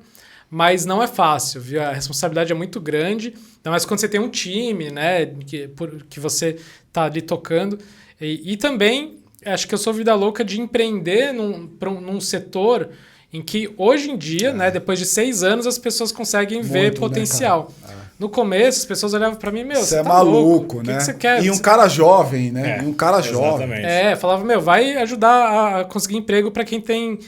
mas não é fácil, viu? A responsabilidade é muito grande, ainda mais quando você tem um time, né, que você está ali tocando. E também, acho que eu sou vida louca de empreender num setor em que hoje em dia, né, depois de 6 anos, as pessoas conseguem ver potencial.
Né,
No começo, as pessoas olhavam pra mim, meu,
você é
tá
maluco,
louco,
né?
O que você quer?
E um cara jovem, né?
É,
e um cara jovem.
exatamente.
Falava, meu, vai ajudar a conseguir emprego para quem tem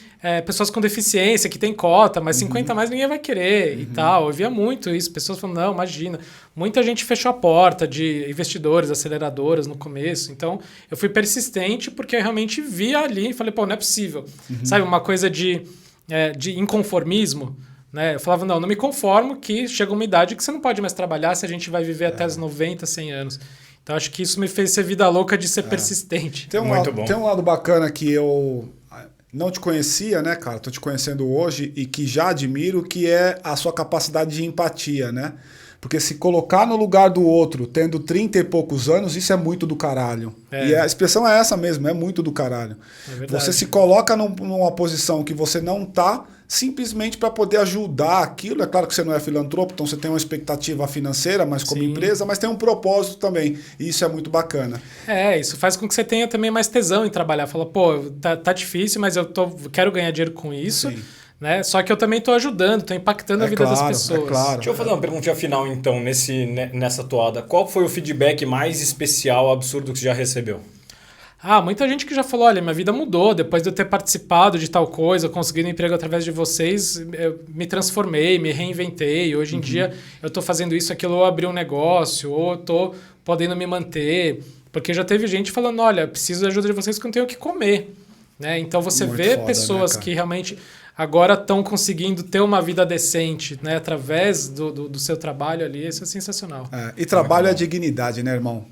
pessoas com deficiência, que tem cota, mas 50 a mais ninguém vai querer e tal. Eu via muito isso, pessoas falando, não, imagina. Muita gente fechou a porta de investidores, aceleradoras no começo. Então, eu fui persistente porque eu realmente via ali e falei, pô, não é possível. Sabe, uma coisa de inconformismo, né? Eu falava, não me conformo que chega uma idade que você não pode mais trabalhar se a gente vai viver até os 90, 100 anos. Então, acho que isso me fez ser vida louca de ser persistente.
Tem um lado bacana que eu não te conhecia, né, cara? Tô te conhecendo hoje e que já admiro, que é a sua capacidade de empatia, né? Porque se colocar no lugar do outro, tendo 30 e poucos anos, isso é muito do caralho. E a expressão é essa mesmo, é muito do caralho. Você se coloca numa posição que você não tá, simplesmente para poder ajudar aquilo. É claro que você não é filantropo, então você tem uma expectativa financeira, mas como empresa, mas tem um propósito também. E isso é muito bacana.
Isso faz com que você tenha também mais tesão em trabalhar. Fala, pô, tá difícil, mas eu quero ganhar dinheiro com isso. Sim. Né? Só que eu também estou ajudando, estou impactando a vida das pessoas.
Deixa eu fazer uma perguntinha final, então, nessa toada. Qual foi o feedback mais especial, absurdo que você já recebeu?
Muita gente que já falou, olha, minha vida mudou, depois de eu ter participado de tal coisa, conseguindo emprego através de vocês, eu me transformei, me reinventei. Hoje em dia eu estou fazendo isso, aquilo, ou abri um negócio, ou estou podendo me manter. Porque já teve gente falando, olha, preciso da ajuda de vocês porque eu não tenho o que comer. Né? Então você vê pessoas que realmente agora estão conseguindo ter uma vida decente, né? Através do seu trabalho ali, isso é sensacional.
E trabalho é dignidade, né, irmão?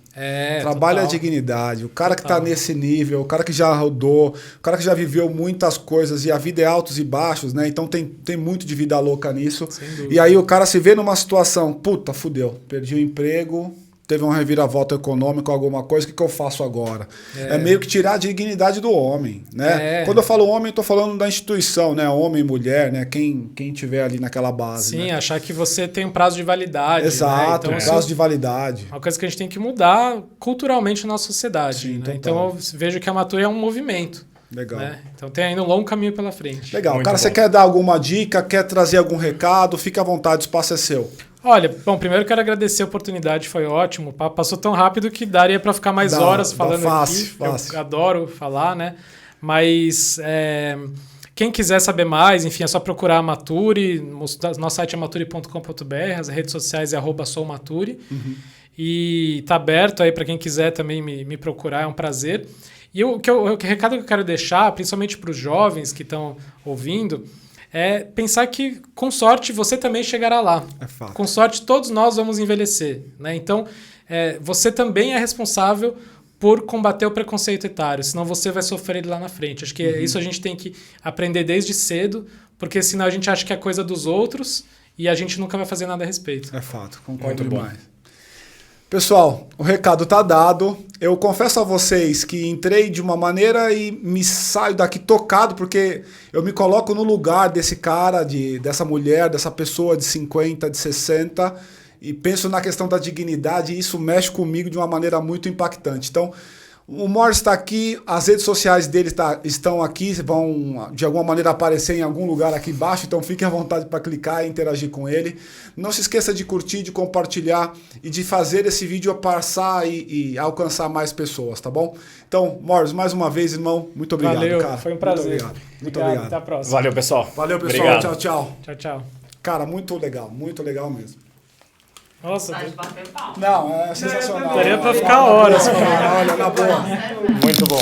Trabalho é dignidade. O cara que está nesse nível, o cara que já rodou, o cara que já viveu muitas coisas, e a vida é altos e baixos, né? Então tem muito de vida louca nisso. E aí o cara se vê numa situação, puta, fudeu, perdi o emprego, teve uma reviravolta econômica, alguma coisa, o que eu faço agora? É meio que tirar a dignidade do homem, né? Quando eu falo homem, eu tô falando da instituição, né? Homem, mulher, né? Quem tiver ali naquela base.
Sim,
né?
Achar que você tem um prazo de validade.
Exato,
né? Então,
prazo de validade.
É uma coisa que a gente tem que mudar culturalmente na nossa sociedade.
Sim,
né? Então eu vejo que a Mature é um movimento.
Legal.
Né? Então tem ainda um longo caminho pela frente.
Legal.
Muito
Cara,
bom.
você quer dar alguma dica, quer trazer algum recado? Fique à vontade, o espaço é seu.
Olha, bom, primeiro eu quero agradecer a oportunidade, foi ótimo. Passou tão rápido que daria para ficar mais horas falando aqui.
Fácil.
Eu adoro falar, né? Mas quem quiser saber mais, enfim, é só procurar a Mature. Nosso site é mature.com.br, as redes sociais é @soumature. E tá aberto aí para quem quiser também me procurar, é um prazer. E o recado que eu quero deixar, principalmente para os jovens que estão ouvindo, é pensar que, com sorte, você também chegará lá.
É fato.
Com sorte, todos nós vamos envelhecer. Né? Então, você também é responsável por combater o preconceito etário, senão você vai sofrer lá na frente. Acho que isso a gente tem que aprender desde cedo, porque senão a gente acha que é coisa dos outros e a gente nunca vai fazer nada a respeito.
É fato, concordo
Muito bom.
demais. Pessoal, o recado tá dado. Eu confesso a vocês que entrei de uma maneira e me saio daqui tocado, porque eu me coloco no lugar desse cara, dessa mulher, dessa pessoa de 50, de 60, e penso na questão da dignidade, e isso mexe comigo de uma maneira muito impactante. Então, o Morris está aqui, as redes sociais dele estão aqui, vão de alguma maneira aparecer em algum lugar aqui embaixo, então fique à vontade para clicar e interagir com ele. Não se esqueça de curtir, de compartilhar e de fazer esse vídeo passar e alcançar mais pessoas, tá bom? Então, Morris, mais uma vez, irmão, muito obrigado,
Valeu,
cara.
foi um prazer.
Muito obrigado.
Até a próxima.
Valeu, pessoal.
Valeu, pessoal.
Obrigado.
Tchau, tchau.
Tchau, tchau.
Cara, muito legal mesmo.
Nossa,
Não, é sensacional.
daria para ficar horas.
Olha, na boa.
Muito bom.